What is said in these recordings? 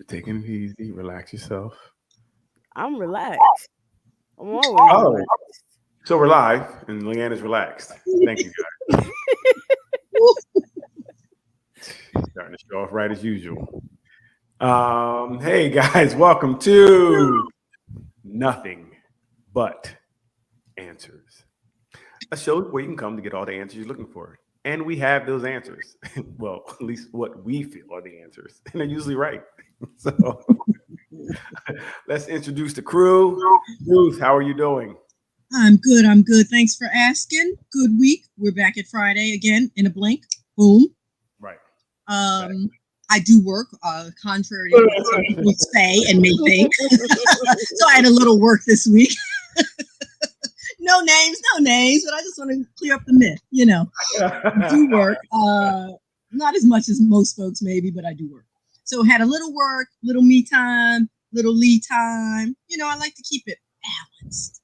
Taking it easy, relax yourself. I'm relaxed. I'm always Oh, relaxed. so we're live, and Leanne is relaxed. Thank you, guys. Starting to show off right as usual. Hey guys, welcome to Nothing But Answers, a show where you can come to get all the answers you're looking for, and we have those answers. Well, at least what we feel are the answers, and they're usually right. So let's introduce the crew. Ruth, how are you doing? I'm good. I'm good. Thanks for asking. Good week. We're back at Friday again in a blink. Boom. Right. Um, I do work, contrary to what some people say and may think. So I had a little work this week. No names, no names, but I just want to clear up the myth. I do work. Not as much as most folks, maybe, but I do work. So had a little work, little me time, little lead time. I like to keep it balanced.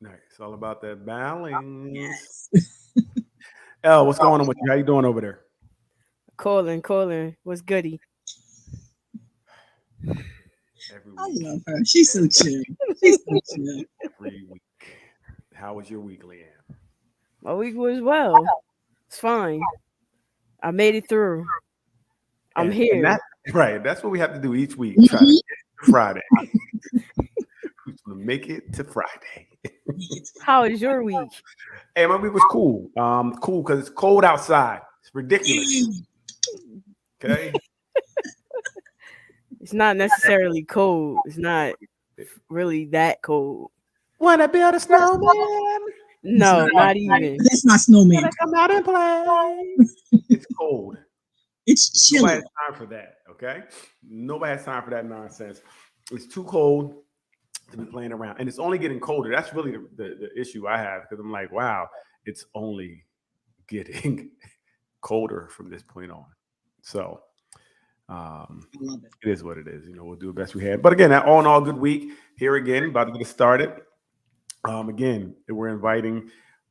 Nice. It's all about that balance. Yes. Elle, what's going on with you? How you doing over there? Calling. What's goody? Every I week. love her. She's so chill. She's so chill. Every week. How was your week, Leanne? My week was well. It's fine. I made it through. I'm And here. that right. That's what we have to do each week. Try to Mhm. get to Friday. Who's gonna make it to Friday? How was your week? Hey, my week was cool. Cool because it's cold outside. It's ridiculous. Okay. It's not necessarily cold. It's not really that cold. Wanna build a snowman? No, not even. That's my snowman. Come out and play. It's cold. It's Nobody chilly. has time for that. Okay. Nobody has time for that nonsense. It's too cold to be playing around, and it's only getting colder. That's really the issue I have because I'm like, wow, it's only getting colder from this point on. So I love it. it is what it is. We'll do the best we have. But again, all in all, good week here again. About to get started. Again, we're inviting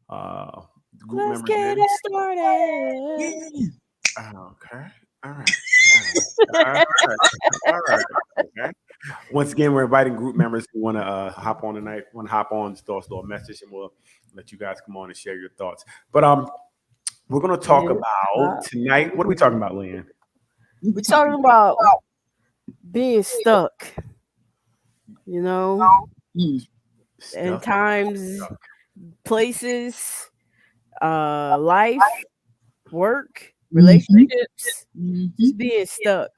group Let's members get in. it started. Yeah. Okay. All right. All right. All right. Okay. Once again, we're inviting group members who want to hop on tonight, want to hop on, just throw us a little message, and we'll let you guys come on and share your thoughts. But we're going to talk about tonight. What are we talking about, Leanne? We're talking about being stuck, you know, Mm. in Stuck. times, places, life, work, relationships, just being stuck,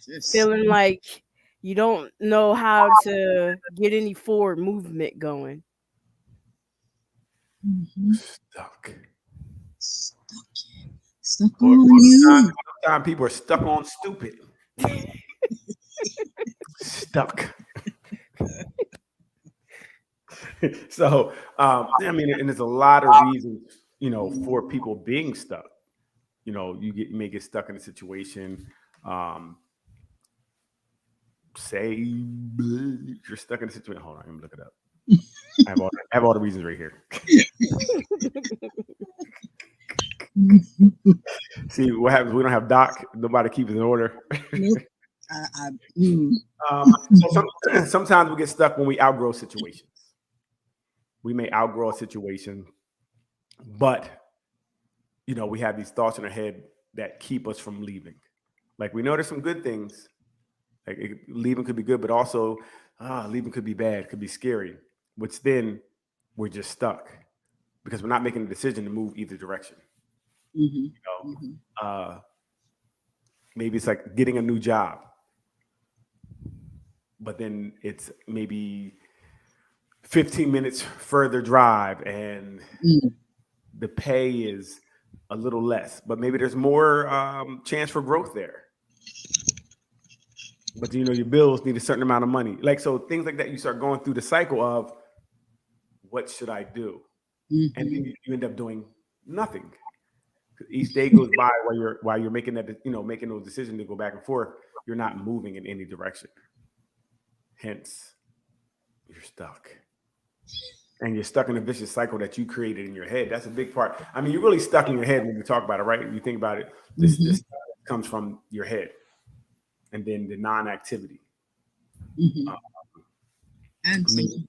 Just feeling like you don't know how to get any forward movement going. Stuck. stuck. Stuck Or on time, you. time people are stuck on stupid. Stuck. So, I mean, and there's a lot of reasons, for people being stuck. You may get stuck in a situation. Um, say you're stuck in a situation. Hold on, let me look it up. I have all the reasons right here. See what happens? We don't have Doc. Nobody keeps it in order. Nope. I, mm. Sometimes we get stuck when we outgrow situations. We may outgrow a situation, but we have these thoughts in our head that keep us from leaving. Like we know there's some good things. Like leaving could be good, but also leaving could be bad, could be scary. Which then we're just stuck because we're not making a decision to move either direction. Mhm. You know, Mhm. maybe it's like getting a new job, but then it's maybe 15 minutes further drive, and Mm. the pay is a little less, but maybe there's more chance for growth there. But your bills need a certain amount of money. Like so, things like that. You start going through the cycle of what should I do, and then Mhm. you end up doing nothing. Each day goes by while you're making making those decisions to go back and forth. You're not moving in any direction. Hence, you're stuck. And you're stuck in a vicious cycle that you created in your head. That's a big part. I mean, you're really stuck in your head when you talk about it, right? You think about it. This Mhm. comes from your head. and then the non-activity. Mhm. And Me-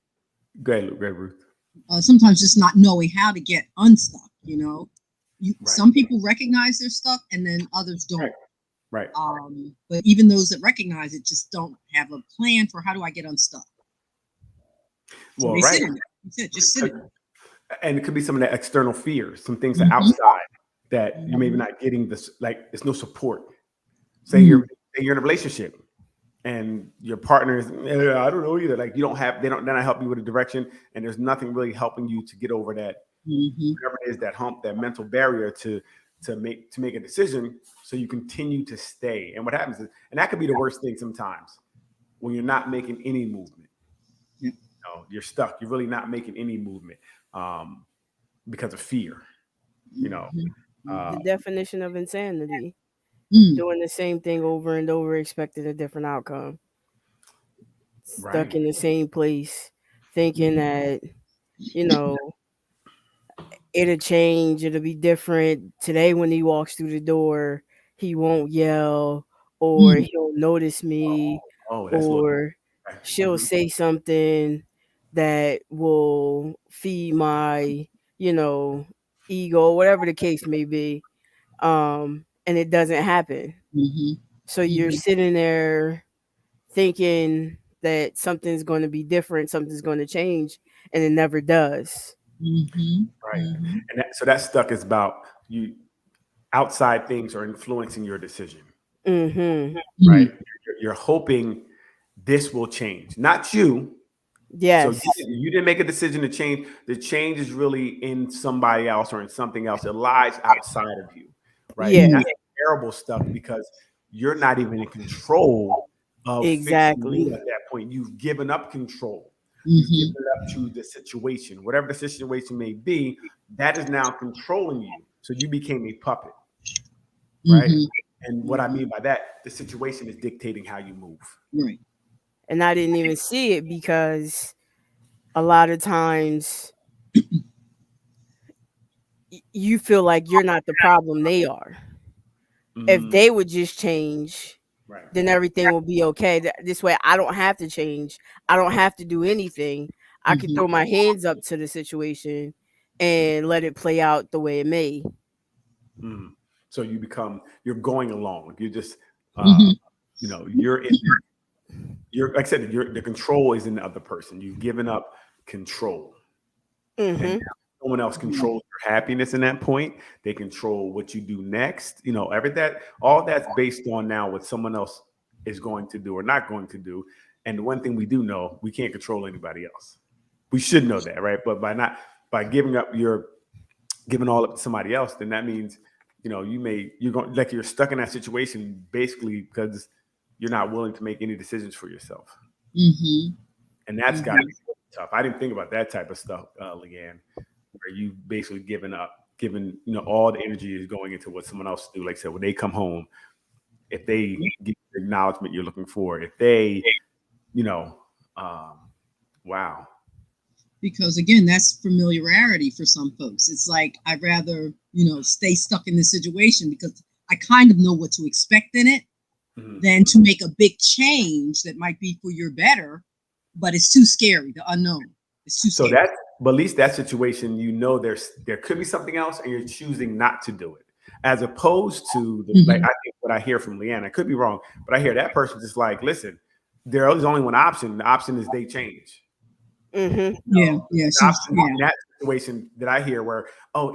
Go ahead, Ruth. sometimes just not knowing how to get unstuck. You know, Right. some people recognize they're stuck, and then others don't. Right. But even those that recognize it just don't have a plan for how do I get unstuck. So Well, they right. sit in it. That's it. Just sit in it. And it could be some of the external fears, some things Mhm. that outside that you're maybe not getting this, like there's no support. Say you're in a relationship and your partner is, I don't know either. Like they're not helping you with a direction, and there's nothing really helping you to get over that, whatever it is, that hump, that mental barrier to make a decision. So you continue to stay. And what happens is, and that could be the worst thing sometimes, when you're not making any movement. Yeah. You're stuck. You're really not making any movement because of fear. The definition of insanity: Mm. doing the same thing over and over, expecting a different outcome. Stuck Right. in the same place, thinking that, it'll change, it'll be different. Today, when he walks through the door, he won't yell, or he'll notice me, That's or she'll say something that will feed my, ego, whatever the case may be. And it doesn't happen. So you're sitting there thinking that something's going to be different, something's going to change, and it never does. Right. And so that stuck is about you. Outside things are influencing your decision. Right. You're hoping this will change, not you. Yes. So you didn't make a decision to change. The change is really in somebody else or in something else. It lies outside of you. Right. Yeah. And that's terrible stuff, because you're not even in control of Exactly. fixing it at that point. You've given up control. You've given it up to the situation, whatever the situation may be. That is now controlling you. So you became a puppet. Right. And what I mean by that, the situation is dictating how you move. Right. And I didn't even see it, because a lot of times you feel like you're not the problem, they are. If they would just change, then everything will be okay. This way, I don't have to change. I don't have to do anything. I can throw my hands up to the situation and let it play out the way it may. So you're going along. You're just, you're like I said, the control is in the other person. You've given up control. And someone else controls your happiness in that point. They control what you do next. All that's based on now what someone else is going to do or not going to do. And the one thing we do know, we can't control anybody else. We should know that, right? But by giving all up to somebody else, then that means, you're stuck in that situation basically because you're not willing to make any decisions for yourself. And that's got to be tough. I didn't think about that type of stuff, Leanne, where you basically given all the energy is going into what someone else do. Like I said, when they come home, if they get the acknowledgement you're looking for, if they, wow. Because again, that's familiarity for some folks. It's like, I'd rather, stay stuck in this situation because I kind of know what to expect in it than to make a big change that might be for your better, but it's too scary, the unknown. It's too scary. But at least that situation, there could be something else and you're choosing not to do it. As opposed to, I think what I hear from Leanne, I could be wrong, but I hear that person just like, listen, there is only one option. The option is they change. Yeah. That situation that I hear where,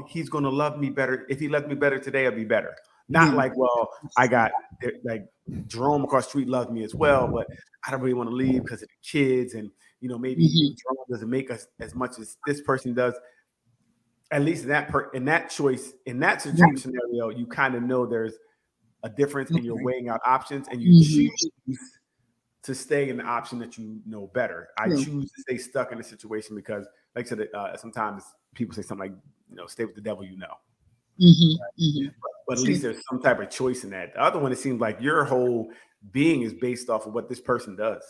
he's going to love me better. If he loves me better today, I'll be better. Not like, well, I got like Jerome across the street loves me as well, but I don't really want to leave because of the kids. And, maybe Jerome doesn't make us as much as this person does. At least in that choice, in that scenario, you kind of know there's a difference and you're weighing out options and you choose to stay in the option that you know better. I choose to stay stuck in a situation because, like I said, sometimes people say something like, stay with the devil, But at least there's some type of choice in that. The other one, it seems like your whole being is based off of what this person does.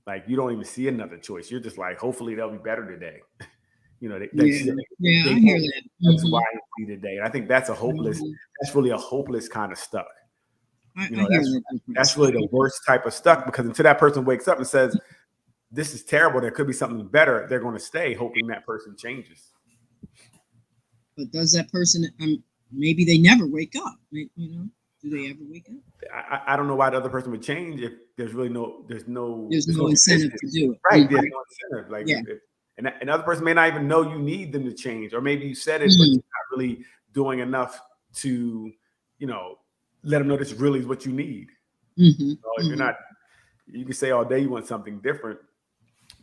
Like you don't even see another choice. You're just like, hopefully they'll be better today. I hear that. That's why I see today. And I think that's that's really a hopeless kind of stuck. I You know, hear that's that. that's really the worst type of stuck, because until that person wakes up and says, this is terrible, there could be something better, they're going to stay hoping that person changes. But does that person? Maybe they never wake up. You know, do they ever wake up? I don't know why the other person would change if there's really there's no incentive to do it. Right? Mm-hmm. There's no incentive. Like, Yeah. And another person may not even know you need them to change, or maybe you said it, but you're not really doing enough to, you know, let them know this really is what you need. Mm-hmm. So if you're not, you can say all day you want something different,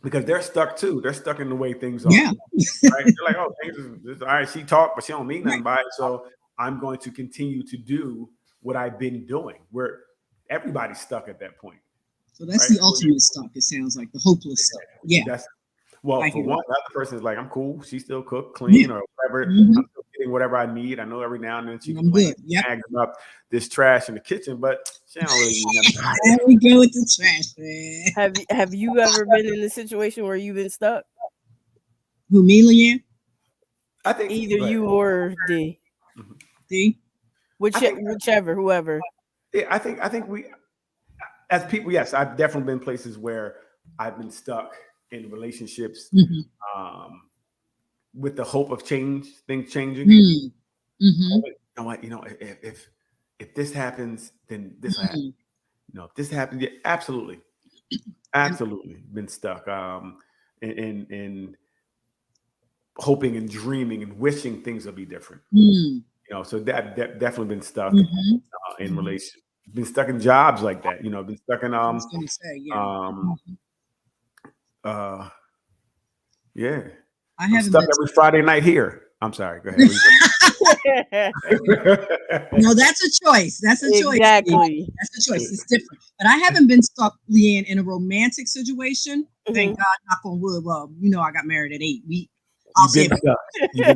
because they're stuck too. They're stuck in the way things are. Yeah. Right? They're like, oh, things is all right. She talked, but she don't mean nothing by it. So I'm going to continue to do what I've been doing. Where everybody's stuck at that point. So that's the ultimate stuck. It sounds like the hopeless stuff. Yeah. Well, for one, the other person is like, I'm cool. She still cook, clean, or whatever. I'm still getting whatever I need. I know every now and then she complains, up this trash in the kitchen, but she don't really need nothing. There we go with the trash, man. Have you ever been in a situation where you've been stuck? Who, me, Leanne? I think either you or D. D? Whichever, whoever. Yeah, I think we, as people, yes, I've definitely been places where I've been stuck in relationships with the hope of change, things changing. You know what? You know, if this happens, then this will happen. You know, if this happens, yeah, absolutely been stuck. And hoping and dreaming and wishing things will be different. You know, so that definitely been stuck in relation. Been stuck in jobs like that. You know, been stuck in yeah. I'm stuck every Friday night here. I'm sorry. Go ahead. No, that's a choice. That's a choice. Exactly. That's a choice. It's different. But I haven't been stuck, Leanne, in a romantic situation. Thank God, knock on wood. Well, you know, I got married at 8. You've been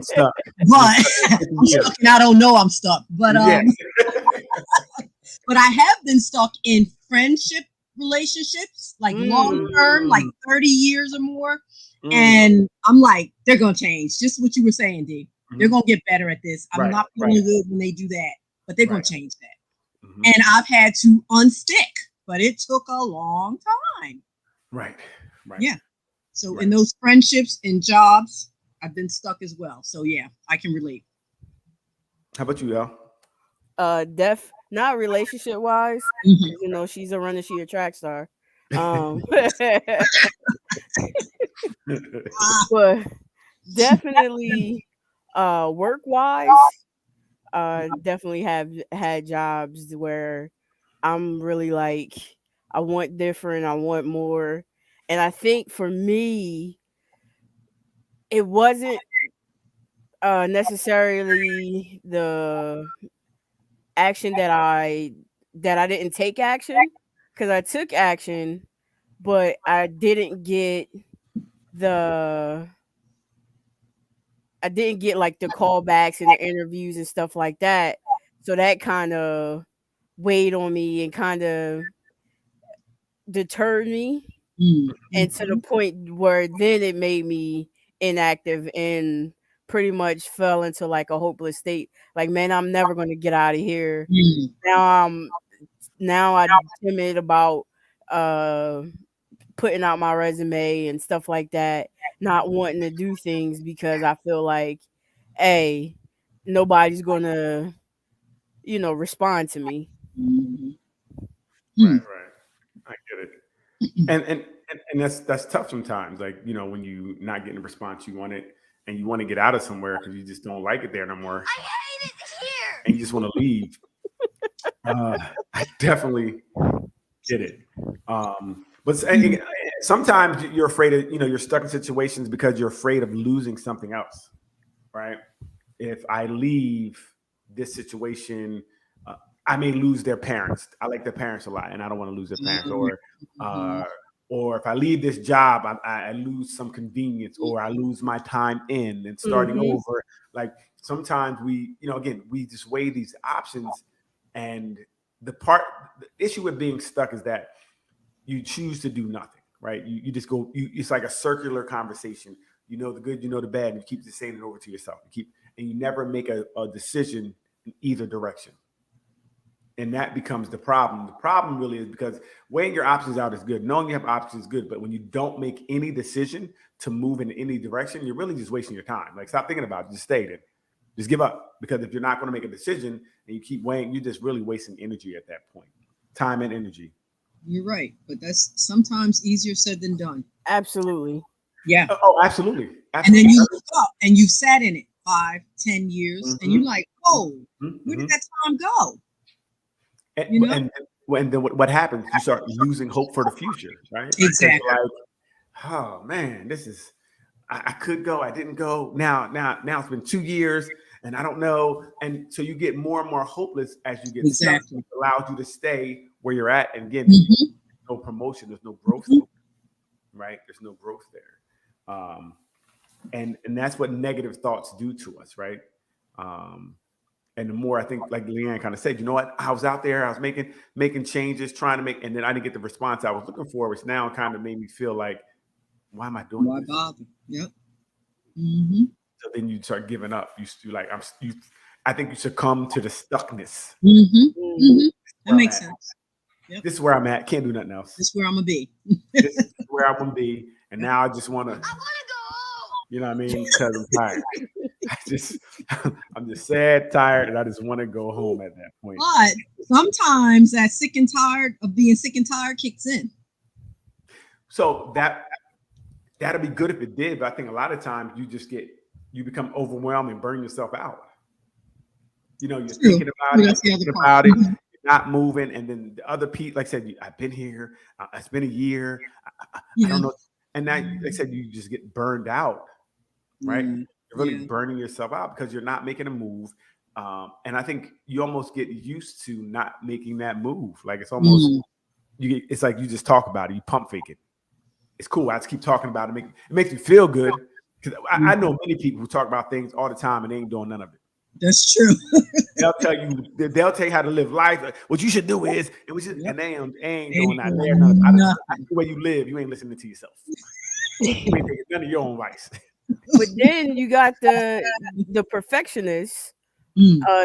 stuck. But I'm stuck and I don't know I'm stuck. But but I have been stuck in friendship relationships, like long term, like 30 years or more. And I'm like, they're gonna change. Just what you were saying, D. They're gonna get better at this. I'm not feeling good when they do that, but they're gonna change that. And I've had to unstick, but it took a long time. Right. Yeah. So in those friendships and jobs, I've been stuck as well. So yeah, I can relate. How about you, Al? Not relationship wise. You know, she's a runner, she a track star. But definitely work wise, definitely have had jobs where I'm really like, I want different, I want more. And I think for me, it wasn't necessarily the action that I didn't take action, because I took action, but I didn't get like the callbacks and the interviews and stuff like that. So that kind of weighed on me and kind of deterred me. And to the point where then it made me inactive and pretty much fell into like a hopeless state. Like, man, I'm never going to get out of here. Now I'm timid about putting out my resume and stuff like that, not wanting to do things because I feel like, hey, nobody's gonna, respond to me. Right. I get it. And that's tough sometimes. Like, you know, when you not getting the response you wanted and you want to get out of somewhere because you just don't like it there no more. I hate it here. And you just want to leave. I definitely get it. But sometimes you're afraid of, you're stuck in situations because you're afraid of losing something else, right? If I leave this situation, I may lose their parents. I like their parents a lot, and I don't want to lose their parents. Or if I leave this job, I lose some convenience, or I lose my time in and starting over. Like sometimes we, again, we just weigh these options, and the issue with being stuck is that you choose to do nothing, right? You just go. It's like a circular conversation. You know the good, you know the bad, and you keep just saying it over to yourself. And you never make a decision in either direction. And that becomes the problem. The problem really is because weighing your options out is good. Knowing you have options is good. But when you don't make any decision to move in any direction, you're really just wasting your time. Like, stop thinking about it. Just stay there. Just give up. Because if you're not going to make a decision and you keep weighing, you're just really wasting energy at that point. Time and energy. You're right. But that's sometimes easier said than done. Absolutely. Yeah. Oh, absolutely. And then you look up and you've sat in it 5, 10 years, and you're like, oh, where did that time go? And, and then what happens? You start losing hope for the future, right? Exactly. Like, oh man, this is. I could go. I didn't go. Now it's been 2 years, and I don't know. And so you get more and more hopeless as you get stuck. It allows you to stay where you're at, and again, no promotion. There's no growth, right? There's no growth there, and that's what negative thoughts do to us, right? And the more I think, like Leanne kind of said, you know what? I was out there, I was making changes, trying to make, and then I didn't get the response I was looking for, which now kind of made me feel like, why am I doing Why this? bother? Yep. So then you start giving up. I think you succumb to the stuckness. That makes sense. Yep. This is where I'm at. Can't do nothing else. This is where I'm gonna be. This is where I'm gonna be. And now I just want to. I want to go. You know what I mean? Because I'm tired. I'm just sad, tired, and I just want to go home at that point. But sometimes that sick and tired of being sick and tired kicks in. So that'd be good if it did, but I think a lot of times you become overwhelmed and burn yourself out. You know, you're thinking about it, you're not moving, and then the other people, like I said, I've been here, it's been a year, I don't know, and now, like I said, you just get burned out, right? You're really burning yourself out because you're not making a move. And I think you almost get used to not making that move. Like it's almost it's like you just talk about it, you pump fake it. It's cool. I just keep talking about it. It makes me feel good because I know many people who talk about things all the time and they ain't doing none of it. That's true. They'll tell you how to live life. What you should do is, and they ain't doing that. The way you live, you ain't listening to yourself. You ain't taking none of your own advice. But then you got the perfectionist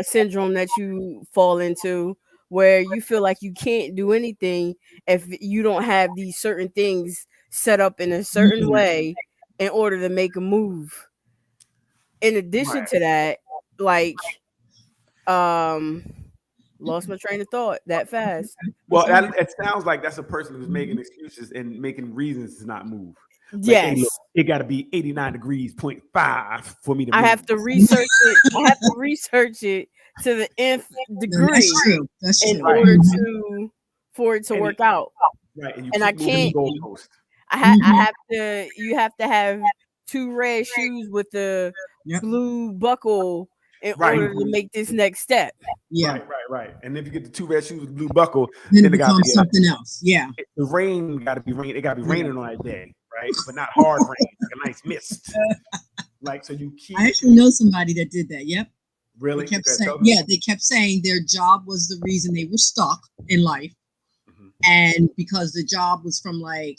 syndrome that you fall into, where you feel like you can't do anything if you don't have these certain things set up in a certain way in order to make a move. In addition to that, like, lost my train of thought that fast. Well, it sounds like that's a person who's making excuses and making reasons to not move. Like, yes, hey, look, it got to be 89 degrees, 0.5 for me to move. I have to research it. I have to research it to the nth degree. That's true. In order for it to work out. Right. And I can't. I have to. You have to have 2 red shoes with the blue buckle in order to make this next step. Yeah. Right. And if you get the 2 red shoes with blue buckle, then it becomes something else. Yeah. The rain got to be rain. It got to be raining on that day, right? But not hard rain, like a nice mist. Like, so you keep. I actually know somebody that did that. Yep. Really? They kept saying their job was the reason they were stuck in life. And because the job was from like,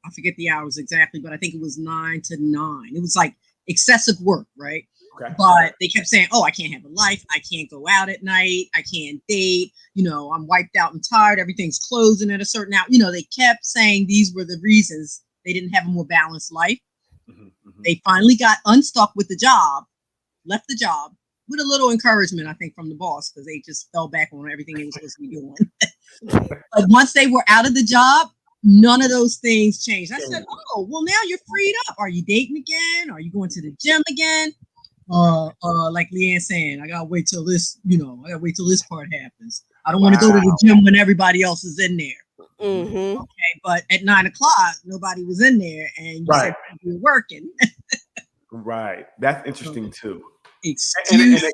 I forget the hours exactly, but I think it was 9 to 9. It was like excessive work, right? Okay. But they kept saying, oh, I can't have a life. I can't go out at night. I can't date. You know, I'm wiped out and tired. Everything's closing at a certain hour. You know, they kept saying these were the reasons they didn't have a more balanced life. They finally got unstuck with the job, left the job with a little encouragement, I think, from the boss, because they just fell back on everything they were supposed to be doing. But once they were out of the job, none of those things changed. I said, oh, well, now you're freed up. Are you dating again? Are you going to the gym again? Like Leanne saying, I gotta wait till this, this part happens. I don't want to go to the gym when everybody else is in there. Okay, but at 9 o'clock, nobody was in there, and you said you were working. Right. That's interesting too. Excuses.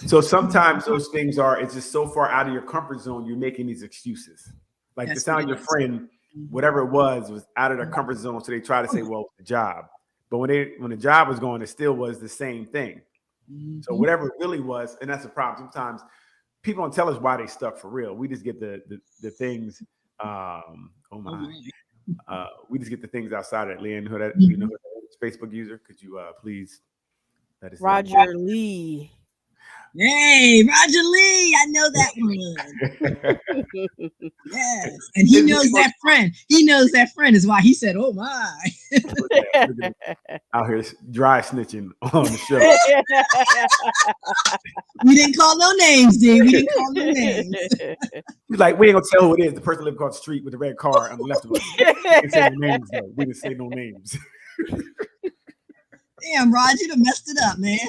So sometimes those things it's just so far out of your comfort zone, you're making these excuses. Like the sound of your friend, whatever it was out of their comfort zone. So they try to say, well, the job. But when the job was going, it still was the same thing. So whatever it really was, and that's the problem. Sometimes people don't tell us why they stuck for real. We just get the things. We just get the things outside of that. Leanne, you know, Facebook user. Could you please? That is Roger Lee. Hey, Roger Lee, I know that one. Yes, and he knows that friend. He knows that friend is why he said, "Oh my." Out here dry snitching on the show. We didn't call no names, D. We didn't call no names. He's like, we ain't gonna tell who it is. The person living across the street with the red car on the left of us. We didn't say no names, though. We didn't say no names. Damn, Roger, you done messed it up, man.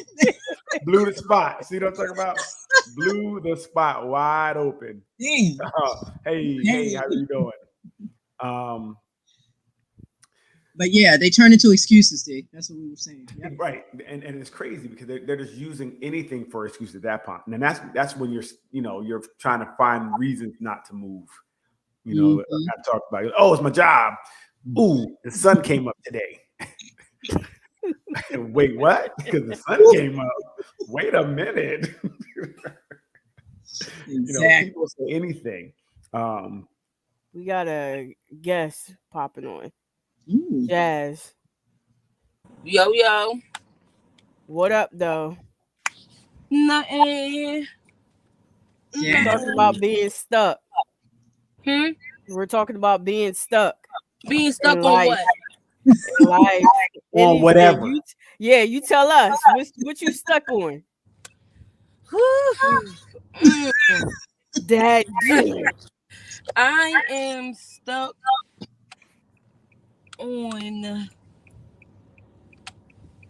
Blew the spot. See what I'm talking about? Blew the spot wide open. Damn. Hey, how are you doing? But yeah, they turn into excuses, D. That's what we were saying. Yep. Right, and it's crazy because they're just using anything for excuse at that point, and that's when you're trying to find reasons not to move. I talked about it. Oh, it's my job. Ooh, the sun came up today. Wait, what? Because the sun came up. Wait a minute. Exactly. People say anything. We got a guest popping on. Ooh. Jazz. Yo. What up, though? Nothing. Yeah. We're talking about being stuck. Hmm? We're talking about being stuck. Being stuck In on life. what? In life. On Anything. whatever. You tell us. What you stuck on? That I am stuck on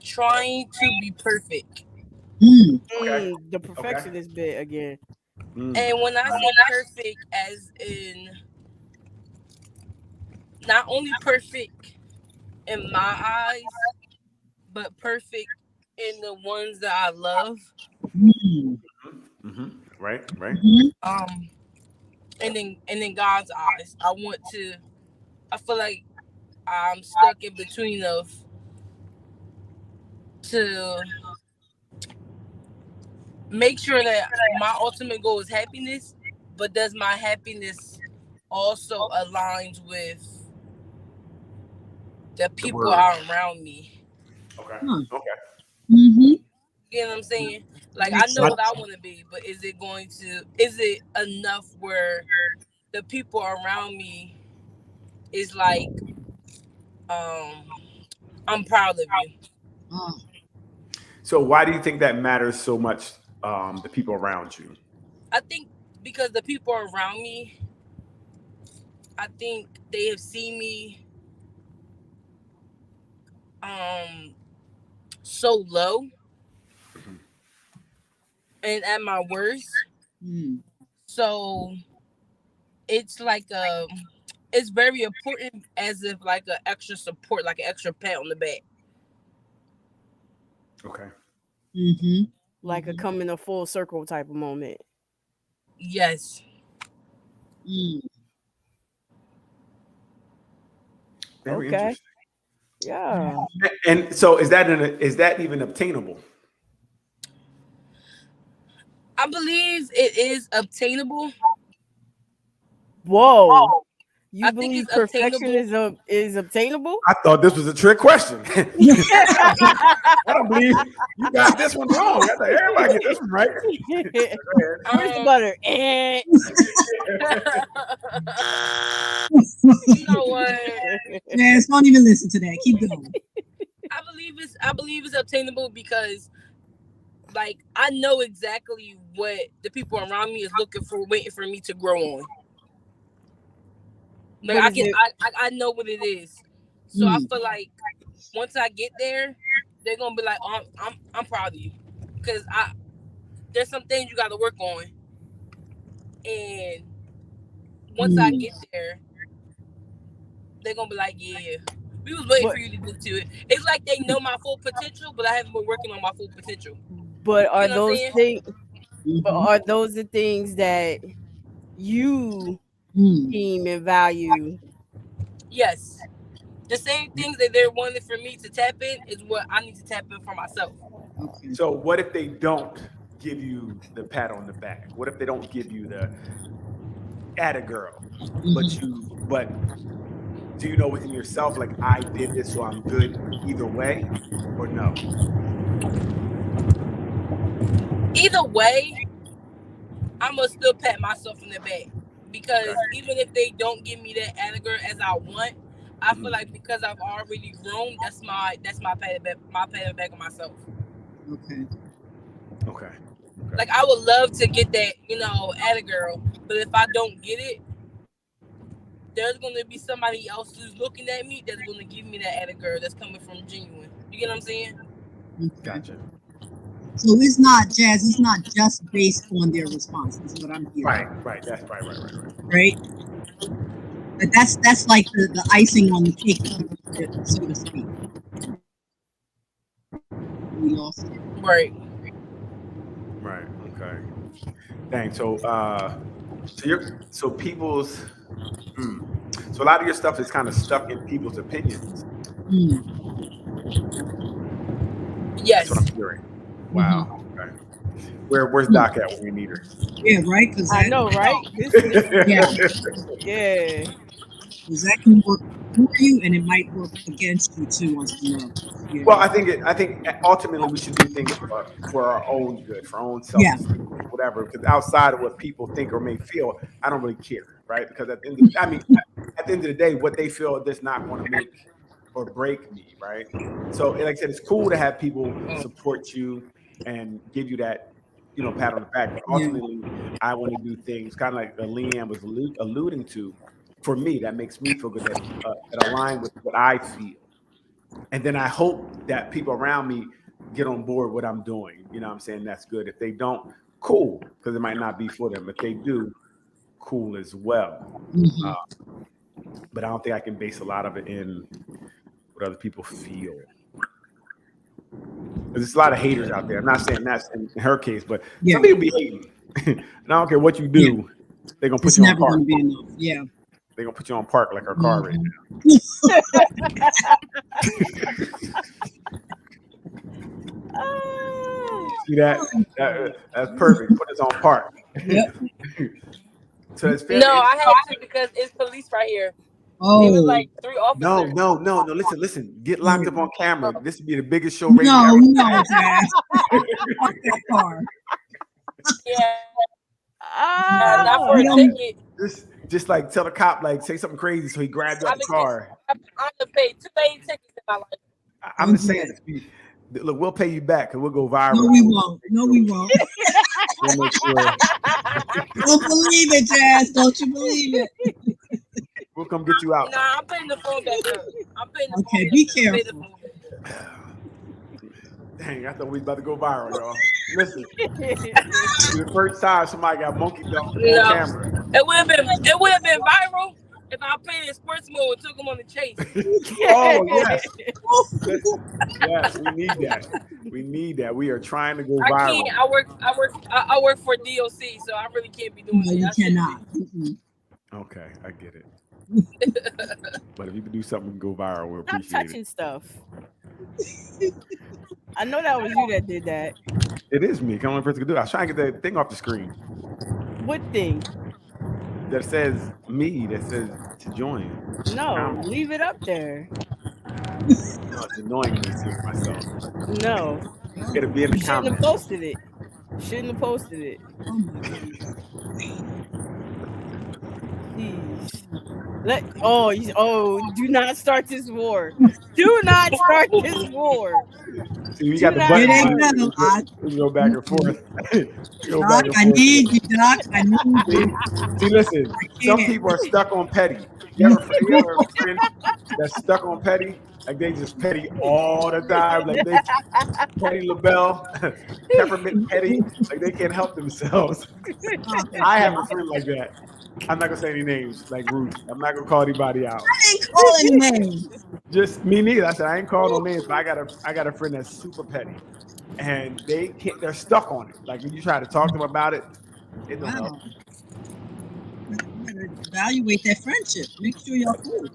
trying to be perfect. Okay. The perfectionist bit again. And when I say perfect, as in not only perfect in my eyes, but perfect in the ones that I love. Right. And in God's eyes, I feel like I'm stuck in between to make sure that my ultimate goal is happiness, but does my happiness also aligns with the people around me? Okay. Mm-hmm. You know what I'm saying? Like, I know what I want to be, but is it enough where the people around me is like, I'm proud of you. So why do you think that matters so much, the people around you? I think because the people around me, I think they have seen me so low and at my worst. So it's like it's very important, as if like an extra support, like an extra pat on the back. Okay. Like a come in a full circle type of moment. Yes. Very Okay. interesting. Yeah. And so is that even obtainable? I believe it is obtainable. Whoa. You I think believe it's perfection obtainable. is obtainable? I thought this was a trick question. I don't believe you got this one wrong. I thought everybody get this one right. Where's the butter? You know what? Yes, don't even listen to that. Keep going. I believe it's obtainable because, like, I know exactly what the people around me is looking for, waiting for me to grow on. Like, I know what it is. So I feel like once I get there, they're gonna be like, oh, I'm proud of you, because there's some things you got to work on, and once I get there, they're gonna be like, yeah, we was waiting for you to get to it. It's like they know my full potential, but I haven't been working on my full potential. But are You know what those I'm things? But are those the things that you deem and value? Yes. The same things that they're wanting for me to tap in is what I need to tap in for myself. So what if they don't give you the pat on the back? What if they don't give you the atta girl? But do you know within yourself, like, I did this, so I'm good either way, or no? either way, I'm gonna still pat myself in the back because even if they don't give me that attacker as I want, I feel like because I've already grown, that's my pat back on myself. Okay. Like I would love to get that, atta girl, but if I don't get it, there's gonna be somebody else who's looking at me that's gonna give me that atta girl that's coming from genuine. You get what I'm saying? Gotcha. So it's not Jazz. It's not just based on their response. Is what I'm hearing. Right. That's right. Right. But that's like the icing on the cake, so to speak. We lost it. Right. Okay. Dang. So people's. So a lot of your stuff is kind of stuck in people's opinions. Yes. That's what I'm hearing. Wow. Okay. Where's Doc at when we need her? Yeah. Right. Because I know, right? Yeah. Because that can work for you, and it might work against you too once you know. Yeah. Well, I think ultimately we should do things for our own good, for our own self, whatever. Because outside of what people think or may feel, I don't really care, right? Because at the end of the day, what they feel is not going to make or break me, right? So, like I said, it's cool to have people support you and give you that, pat on the back. But ultimately, I want to do things kind of like Leanne was alluding to. For me, that makes me feel good, that align with what I feel. And then I hope that people around me get on board what I'm doing. You know what I'm saying? That's good. If they don't, cool, because it might not be for them. If they do, cool as well. But I don't think I can base a lot of it in what other people feel. There's a lot of haters out there. I'm not saying that's in her case, but some people be hating. And I don't care what you do, they're going to put you on park. Yeah. They're going to put you on park like her car right now. See that? That's perfect. Put us on park. So it's fair. No, I had to because it's police right here. Oh. It was like 3 officers. No. Listen. Get locked up on camera. This would be the biggest show. No, Jazz. Fuck that car. Yeah. Not for a ticket. Just like tell the cop, like say something crazy, so he grabs out the car. I'm gonna pay 2 tickets in my life. I'm just saying. Look, we'll pay you back because we'll go viral. No, we won't. We'll make sure. Don't believe it, Jazz. Don't you believe it? We'll come get you out. Nah, I'm putting the phone back up. Okay, be careful. Dang, I thought we was about to go viral, y'all. Listen, the first time somebody got monkey dumped on camera. It would have been viral if I played in sports mode and took him on the chase. Oh yes, yes, we need that. We are trying to go viral. I can't. I work for DOC, so I really can't be doing that. You cannot. Okay, I get it. But if you can do something and go viral, we'll appreciate it. Stop touching stuff. I know that was you that did that. It is me. Come on, person can do it. I was trying to get that thing off the screen. What thing? That says me. That says to join. No, leave it up there. No, it's annoying me to see it myself. No. It'll be in the You comments. Shouldn't have posted it. Do not start this war. Do not start this war. See, we got the button. We go back and forth. Doc, I need you, Doc. I need you. See, listen. Some people are stuck on petty. You ever a friend that's stuck on petty? Like they just petty all the time. Like they petty LaBelle, peppermint petty. Like they can't help themselves. I have a friend like that. I'm not gonna say any names, like Ruth. I'm not gonna call anybody out. I ain't calling names. Just me neither. I said I ain't calling no names, but I got a friend that's super petty, and they're stuck on it. Like when you try to talk to them about it, it don't help. You gotta evaluate that friendship. Make sure y'all cool.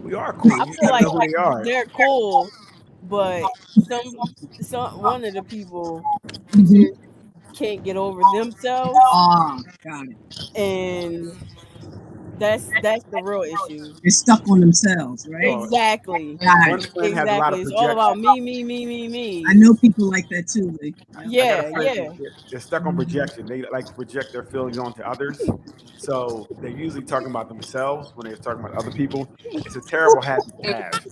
We are cool. I feel like they're cool, but one of the people can't get over themselves. Oh, got it. And That's the real issue. They're stuck on themselves, right? Oh, Exactly. Got one it. friend has a lot Exactly. of It's all about projection. me. I know people like that too. Lee. I got Yeah, a friend, yeah. they're stuck on projection. They like to project their feelings onto others. So they're usually talking about themselves when they're talking about other people. It's a terrible habit to have.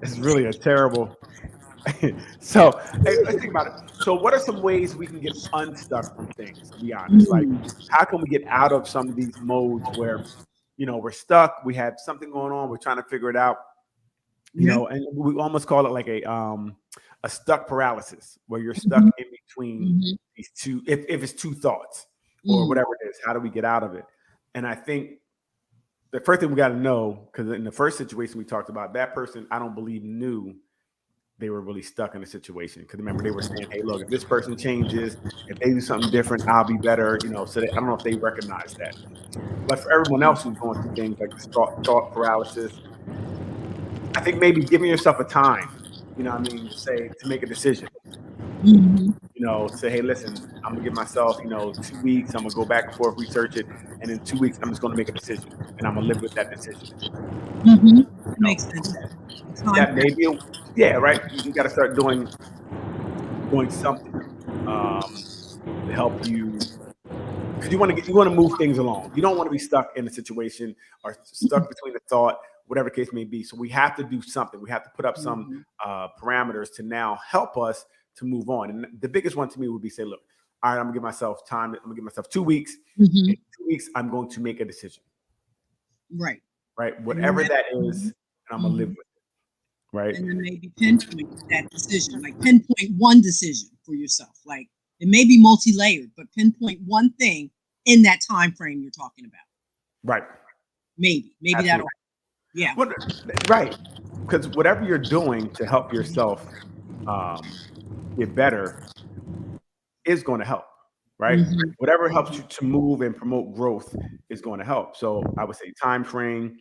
It's really a terrible. So hey, let's think about it. So what are some ways we can get unstuck from things? To be honest, like how can we get out of some of these modes where, you know, we're stuck, we have something going on, we're trying to figure it out, you know, and we almost call it like a stuck paralysis, where you're stuck in between these two, if it's two thoughts or whatever it is. How do we get out of it? And I think the first thing we got to know, because in the first situation we talked about, that person, I don't believe, knew they were really stuck in a situation. Because remember, they were saying, hey, look, if this person changes, if they do something different, I'll be better, you know. So I don't know if they recognize that. But for everyone else who's going through things like this thought paralysis, I think maybe giving yourself a time, you know what I mean, to make a decision. You know, say, hey, listen, I'm gonna give myself, you know, 2 weeks. I'm gonna go back and forth, research it, and in 2 weeks, I'm just gonna make a decision, and I'm gonna live with that decision. Makes sense. That may be, yeah, right. You got to start doing something to help you, because you want to move things along. You don't want to be stuck in a situation or stuck between a thought, whatever the case may be. So we have to do something. We have to put up some parameters to now help us to move on. And the biggest one to me would be say, look, all right, I'm gonna give myself time. I'm gonna give myself 2 weeks. In 2 weeks, I'm going to make a decision. Right. Whatever that is, and I'm gonna live with it. Right. And then maybe pinpoint that decision, like pinpoint one decision for yourself. Like it may be multi-layered, but pinpoint one thing in that time frame you're talking about. Right. Maybe that'll. Yeah. Right. Because whatever you're doing to help yourself get better is going to help, right? Whatever helps you to move and promote growth is going to help. So I would say time frame,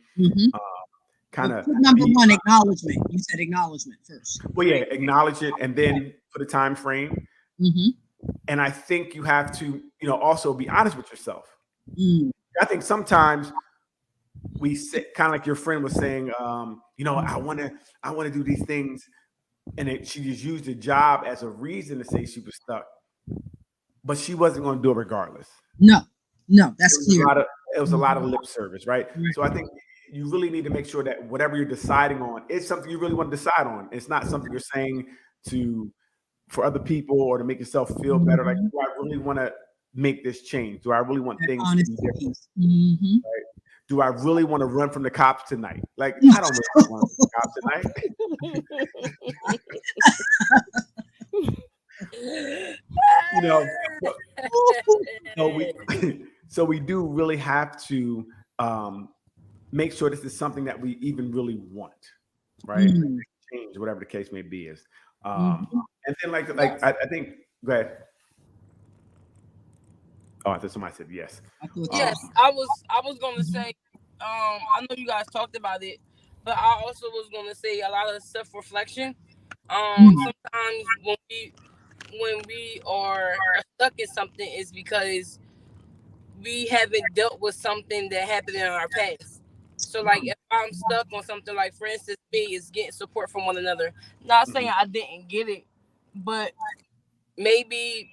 kind of number one, acknowledgement. You said acknowledgement first. Well, yeah, acknowledge it and then put a time frame. And I think you have to, you know, also be honest with yourself. I think sometimes we say, kind of like your friend was saying, you know, I want to do these things, and she just used the job as a reason to say she was stuck, but she wasn't going to do it regardless. No, that's clear. It was a lot of lip service, right? So I think you really need to make sure that whatever you're deciding on is something you really want to decide on. It's not something you're saying for other people or to make yourself feel better. Like, do I really want to make this change? Do I really want things to be different? Right? Do I really want to run from the cops tonight? Like, I don't really want to run from the cops tonight. You know, so we do really have to make sure this is something that we even really want, right? Change, whatever the case may be, is. And then, like I think, go ahead. Oh, I thought somebody said yes. Yes, I was gonna say, I know you guys talked about it, but I also was gonna say a lot of self-reflection. Sometimes when we are stuck in something is because we haven't dealt with something that happened in our past. So like if I'm stuck on something, like for instance, me is getting support from one another. Not saying I didn't get it, but maybe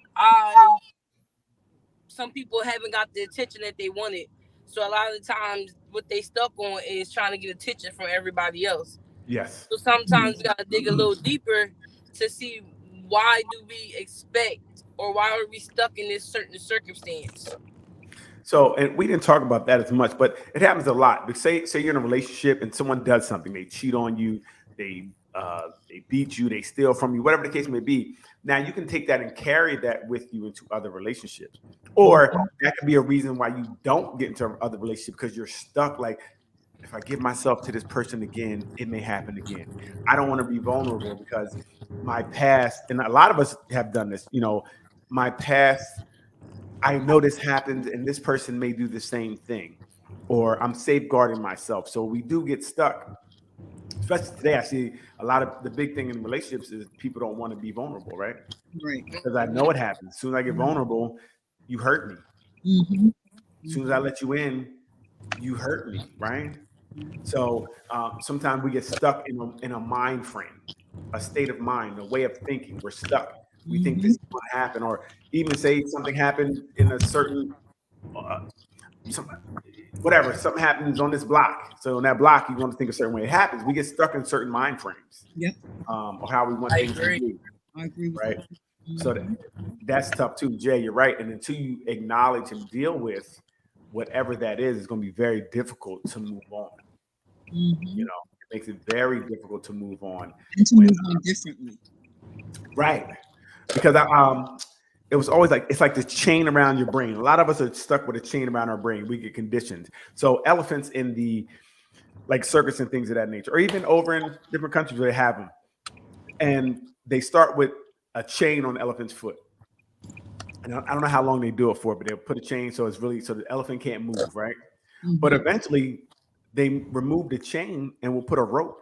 some people haven't got the attention that they wanted. So a lot of the times what they stuck on is trying to get attention from everybody else. Yes. So sometimes we gotta dig a little deeper to see why do we expect, or why are we stuck in this certain circumstance. So, and we didn't talk about that as much, but it happens a lot. But say you're in a relationship and someone does something, they cheat on you, they beat you, they steal from you, whatever the case may be. Now you can take that and carry that with you into other relationships, or that could be a reason why you don't get into other relationships, because you're stuck. Like, if I give myself to this person again, it may happen again. I don't want to be vulnerable because my past, and a lot of us have done this, you know, my past, I know this happens and this person may do the same thing, or I'm safeguarding myself. So we do get stuck. Especially today, I see a lot of the big thing in relationships is people don't want to be vulnerable, right? Right. Because I know it happens. As soon as I get vulnerable, you hurt me. As soon as I let you in, you hurt me, right? So sometimes we get stuck in a mind frame, a state of mind, a way of thinking. We're stuck. We think this is going to happen, or even say something happened in a certain, some, whatever, something happens on this block. So on that block, you want to think a certain way. It happens. We get stuck in certain mind frames. Yep. Or how we want things to be. I agree with Right. that. So that's tough too, Jay. You're right. And until you acknowledge and deal with whatever that is, it's going to be very difficult to move on. You know, it makes it very difficult to move on. And to move on differently. Right. Because it was always like, it's like this chain around your brain. A lot of us are stuck with a chain around our brain. We get conditioned. So elephants in the like circus and things of that nature, or even over in different countries where they have them. And they start with a chain on the elephant's foot. And I don't know how long they do it for, but they'll put a chain so it's really so the elephant can't move, right? But eventually they remove the chain and will put a rope.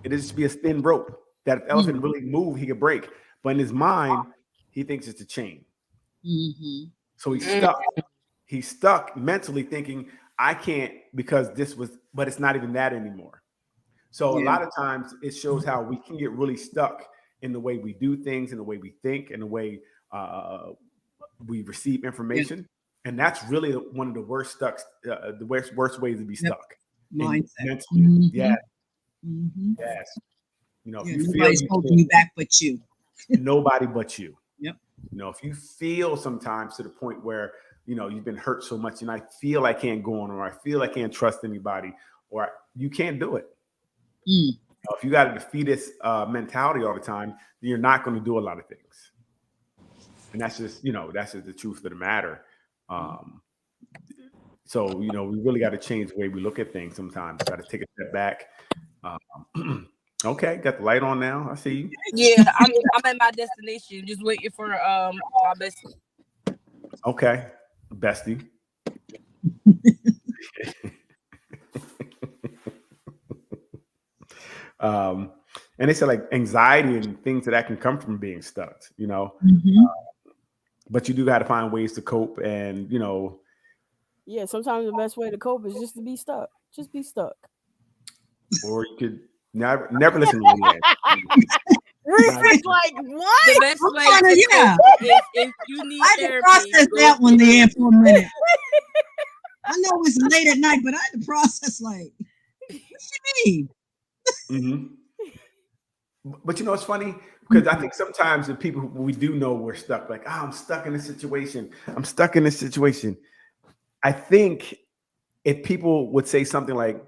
It is to be a thin rope that if the elephant really move, he could break. But in his mind, he thinks it's a chain. So he's stuck. He's stuck mentally thinking, I can't because this was, but it's not even that anymore. So a lot of times it shows how we can get really stuck in the way we do things, in the way we think, in the way we receive information. And that's really one of the worst the worst ways to be stuck. Mindset. Mentally. Yes. Yes. You know, if you nobody's holding you back but you. Nobody but you. Yep. You know, if you feel sometimes to the point where, you know, you've been hurt so much and I feel I can't go on, or I feel I can't trust anybody, or you can't do it. You know, if you got a defeatist mentality all the time, then you're not going to do a lot of things. And that's just, you know, that's just the truth of the matter. So, you know, we really got to change the way we look at things sometimes. Got to take a step back. Okay, got the light on now. I see you. Yeah, I'm at my destination. Just waiting for my bestie. Okay, bestie. And they said like anxiety and things that can come from being stuck, you know. But you do got to find ways to cope, and you know. Yeah, sometimes the best way to cope is just to be stuck. Just be stuck. Or you could never listen to me. It's like what? The best way if you need I had to therapy, process that one there for a minute. I know it's late at night, but I had to process like, what you mean? But you know, it's funny because I think sometimes the people we do know we're stuck, like, oh, I'm stuck in this situation. I'm stuck in this situation. I think if people would say something like,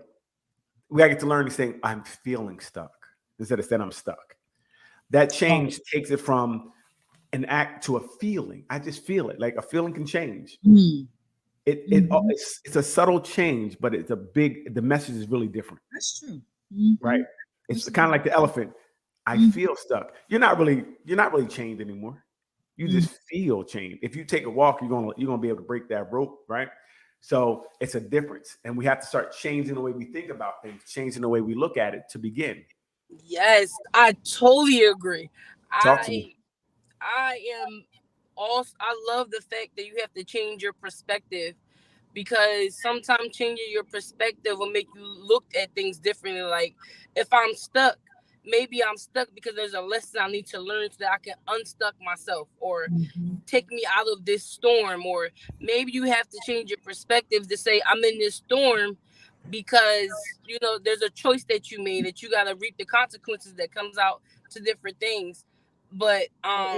we gotta get to learn to say, I'm feeling stuck, instead of saying I'm stuck. That change takes it from an act to a feeling. I just feel it. Like a feeling can change. It's a subtle change, but it's the message is really different. That's true. Right? It's kind of like the elephant. I feel stuck. You're not really chained anymore. You just feel chained. If you take a walk, you're gonna be able to break that rope, right? So it's a difference, and we have to start changing the way we think about things, changing the way we look at it to begin. Yes, I totally agree. Talk to me. I love the fact that you have to change your perspective, because sometimes changing your perspective will make you look at things differently. Like if I'm stuck, maybe I'm stuck because there's a lesson I need to learn so that I can unstuck myself, or take me out of this storm. Or maybe you have to change your perspective to say, I'm in this storm because, you know, there's a choice that you made that you got to reap the consequences that comes out to different things. But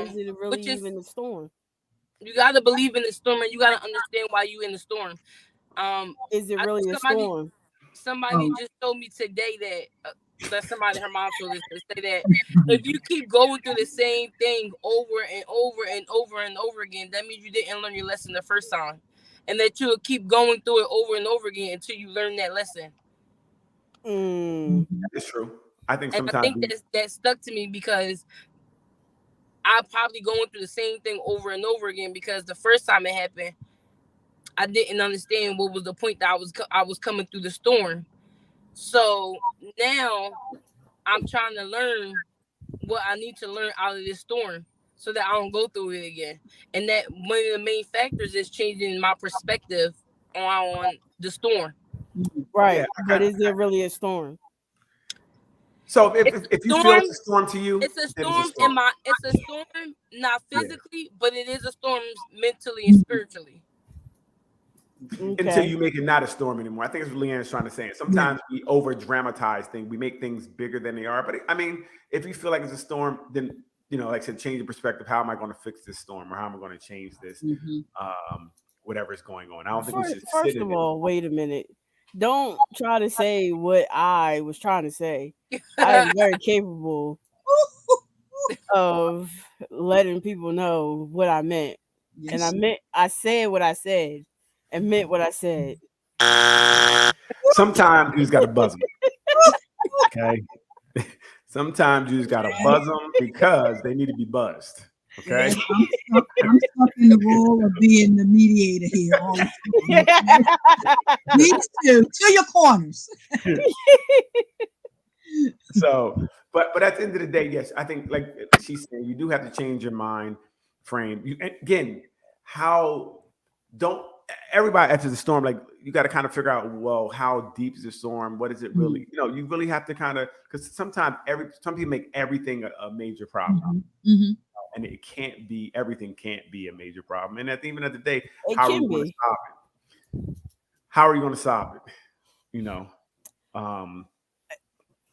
is it really even the storm? You got to believe in the storm, and you got to understand why you in the storm. Is it really a storm? Somebody just told me today that somebody, her mom told us to say that if you keep going through the same thing over and over and over and over again, that means you didn't learn your lesson the first time, and that you will keep going through it over and over again until you learn that lesson. It's true. I think sometimes I think that stuck to me because I'm probably going through the same thing over and over again, because the first time it happened, I didn't understand what was the point that I was coming through the storm. So now I'm trying to learn what I need to learn out of this storm so that I don't go through it again. And that one of the main factors is changing my perspective on the storm. Right. Yeah, But is it really a storm? So if you feel Storm. it's a storm to you, It's a then storm it's a storm. it's a storm, not Yeah. physically, but it is a storm mentally and spiritually. Until Okay. you make it not a storm anymore. I think it's what Leanne's trying to say. Sometimes we over dramatize things. We make things bigger than they are. But I mean, if you feel like it's a storm, then like I said, change your perspective. How am I going to fix this storm, or how am I going to change this? Whatever is going on. I don't think we should First sit in of it. all, wait a minute. Don't try to say what I was trying to say. I am very capable of letting people know what I meant. Yes. And I said what I said and meant what I said. Sometimes you just got to buzz them. Okay. Sometimes you just got to buzz them because they need to be buzzed. Okay. I'm stuck in the role of being the mediator here all the time. These two to your corners. So, but at the end of the day, yes, I think like she's saying, you do have to change your mind frame. Again, everybody after the storm, like you got to kind of figure out, well, how deep is the storm? What is it really? You really have to kind of, because sometimes some people make everything a major problem. And everything can't be a major problem. And even at the day, how are you going to stop it? How are you going to stop it?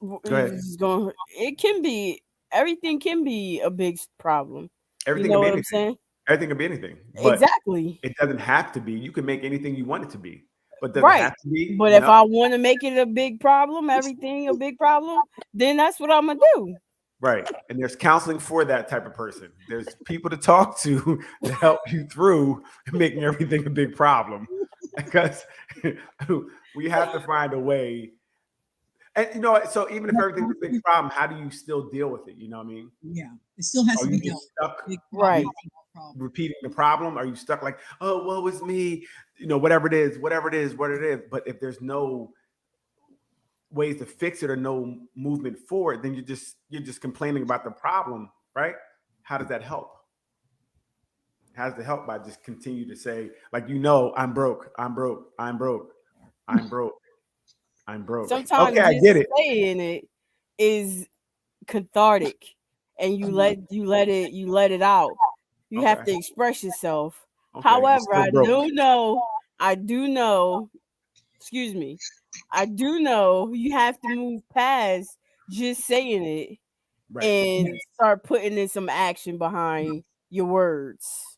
Go ahead. Everything can be a big problem. Everything you know can be what anything. I'm saying? Everything can be anything. But exactly. It doesn't have to be. You can make anything you want it to be. But does right. it have to be? But if I want to make it a big problem, everything a big problem, then that's what I'm going to do. Right. And there's counseling for that type of person. There's people to talk to help you through making everything a big problem. Because we have to find a way. And so even if everything's a big problem, how do you still deal with it? You know what I mean? Yeah. It still has to be dealt with. Right. Repeating the problem? Are you stuck like, oh, woe is me? Whatever it is, what it is. But if there's no ways to fix it or no movement forward, then you're just complaining about the problem, right? How does that help? How does it help? By just continue to say, like, I'm broke. Sometimes okay, I get it. Saying it is cathartic, and you let it out. You have to express yourself. Okay. However, I do know. Excuse me. I do know you have to move past just saying it and start putting in some action behind your words.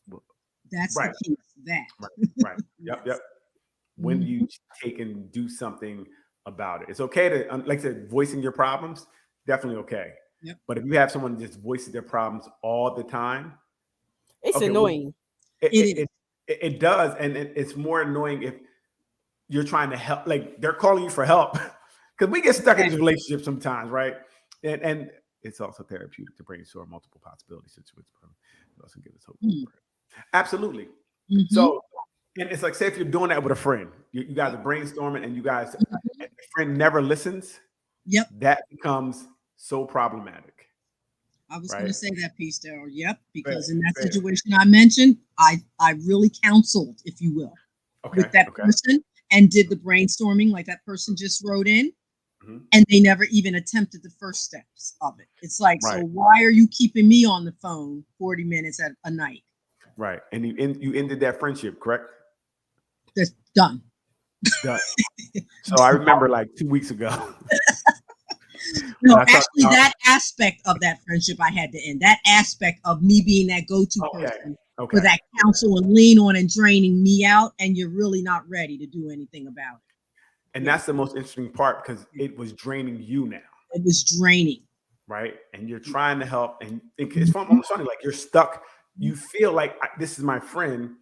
That's the key. That. Right. Yep. When you take and do something about it, it's okay to, like I said, voicing your problems, definitely okay. Yep. But if you have someone just voicing their problems all the time, it's annoying. It does, and it's more annoying if you're trying to help, like they're calling you for help, because we get stuck in these relationships sometimes, right? And it's also therapeutic to brainstorm multiple possibilities. It also gives us hope. Absolutely. So, and it's like, say if you're doing that with a friend, you guys are brainstorming, and and the friend never listens. Yep. That becomes so problematic. I was going to say that piece, Daryl. Yep, because in that situation I mentioned, I really counseled, if you will, with that person and did the brainstorming like that person just wrote in, and they never even attempted the first steps of it. It's like, so why are you keeping me on the phone 40 minutes at a night? Right, and you ended that friendship, correct? That's done. Done. So I remember like 2 weeks ago. No, actually, that aspect of that friendship I had to end. That aspect of me being that go-to person for that counsel and lean on and draining me out, and you're really not ready to do anything about it. And that's the most interesting part, because it was draining you now. It was draining. Right? And you're trying to help, and it's almost funny, like you're stuck. You feel like, this is my friend.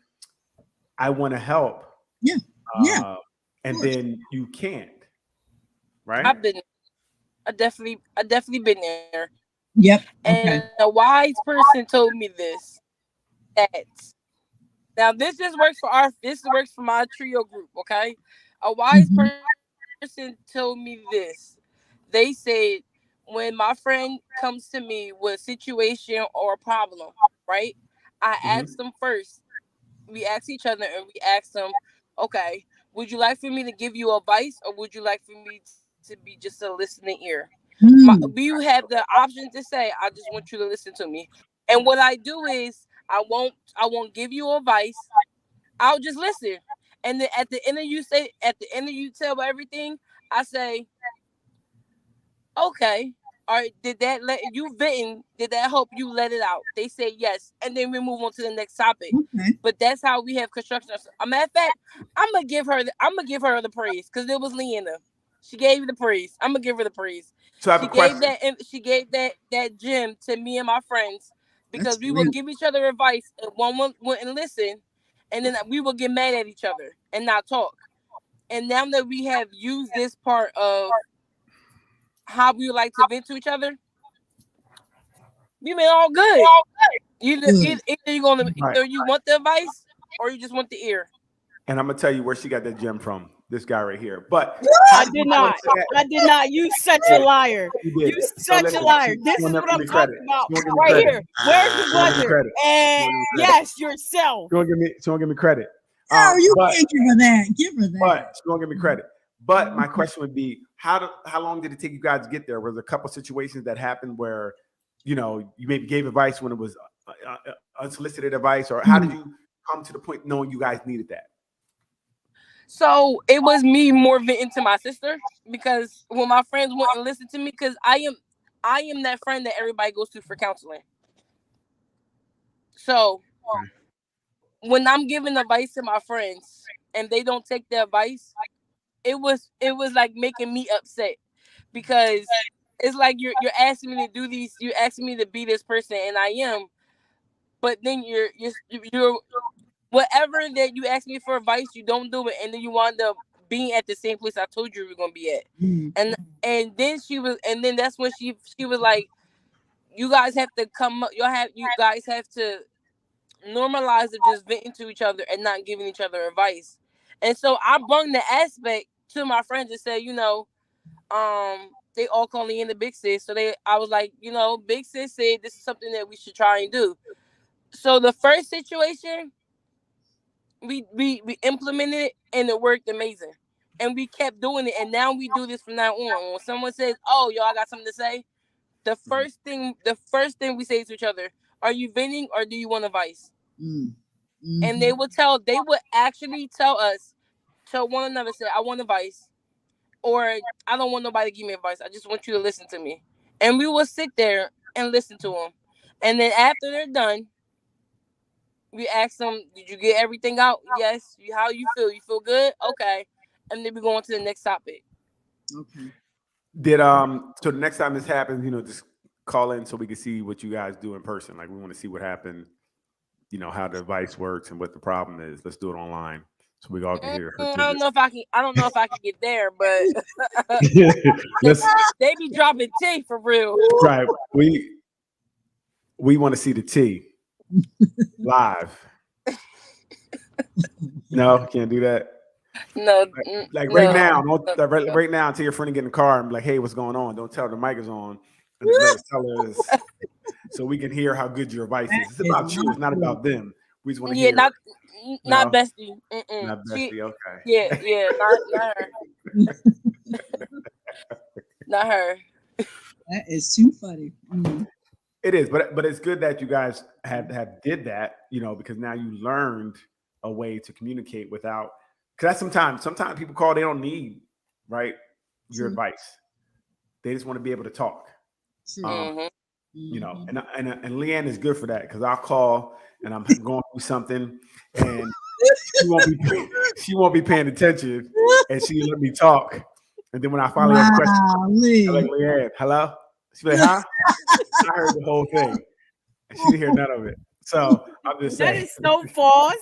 I want to help. Yeah. And then you can't. Right? I definitely been there. Yep. And a wise person told me this. Now this works for my trio group, okay? A wise person told me this. They said, when my friend comes to me with a situation or a problem, right? I ask them first. We ask each other and we ask them, okay, would you like for me to give you advice, or would you like for me to be just a listening ear? You have the option to say, I just want you to listen to me. And what I do is I won't give you advice. I'll just listen. And then at the end of you tell everything, I say, okay. All right, did that let you venting? Did that help you let it out? They say yes, and then we move on to the next topic. Okay. But that's how we have construction. A matter of fact, I'm gonna give her the praise because it was Leanna. She gave me the praise. I'm gonna give her the praise. So I have a question. She gave that gym to me and my friends because That's we great. would give each other advice and one wouldn't listen, and then we would get mad at each other and not talk. And now that we have used this part of how we like to vent to each other, we been all good. Either you want the advice or you just want the ear. And I'm gonna tell you where she got that gem from. This guy right here. But I did not. I did not. You such a liar. You such a liar. This is what I'm talking about right here. Where's the buzzer? And yes, yourself. She won't give me credit. No, you can't give her that. Give her that. But she won't give me credit. But my question would be, how long did it take you guys to get there? Was there a couple situations that happened where, you maybe gave advice when it was unsolicited advice, or how did you come to the point knowing you guys needed that? So it was me more venting to my sister because when my friends wouldn't listen to me, because I am that friend that everybody goes to for counseling. So when I'm giving advice to my friends and they don't take the advice, it was like making me upset because it's like you're asking me to do these, you're asking me to be this person, and I am, but then you're whatever that you ask me for advice, you don't do it, and then you wind up being at the same place I told you we were gonna be at. And then that's when she was like, you guys have to come up, you guys have to normalize of just venting to each other and not giving each other advice. And so I brought the aspect to my friends and said, they all call me in the big sis. So I was like, big sis said this is something that we should try and do. So the first situation, we implemented it and it worked amazing. And we kept doing it. And now we do this from now on. When someone says, oh, y'all got something to say, the first thing we say to each other, are you venting or do you want advice? And they would actually tell one another, say, I want advice, or I don't want nobody to give me advice. I just want you to listen to me. And we will sit there and listen to them. And then after they're done, we ask them, did you get everything out? Yes. How you feel? You feel good? Okay. And then we go on to the next topic. Okay. So the next time this happens, just call in so we can see what you guys do in person. Like, we want to see what happened, how the advice works and what the problem is. Let's do it online so we all can hear. I don't know if I can get there, but they be dropping tea for real. Right. We want to see the tea live. No, can't do that. No, right now. Right now, tell your friend to get in the car and be like, "Hey, what's going on?" Don't tell her the mic is on. And just tell us so we can hear how good your advice is. It's about you. It's not about them. We just want to hear. Not bestie. Not bestie. Okay. Yeah. Not her. Not her. That is too funny. It is, but it's good that you guys have did that, because now you learned a way to communicate without. Because sometimes people call, they don't need your advice. They just want to be able to talk. And Leanne is good for that, because I'll call and I'm going through something and she won't be paying attention and she let me talk. And then when I finally have a question, I'm like, Leanne, hello? She's like, huh? I heard the whole thing. And she didn't hear none of it. So I'm just saying. That is so false.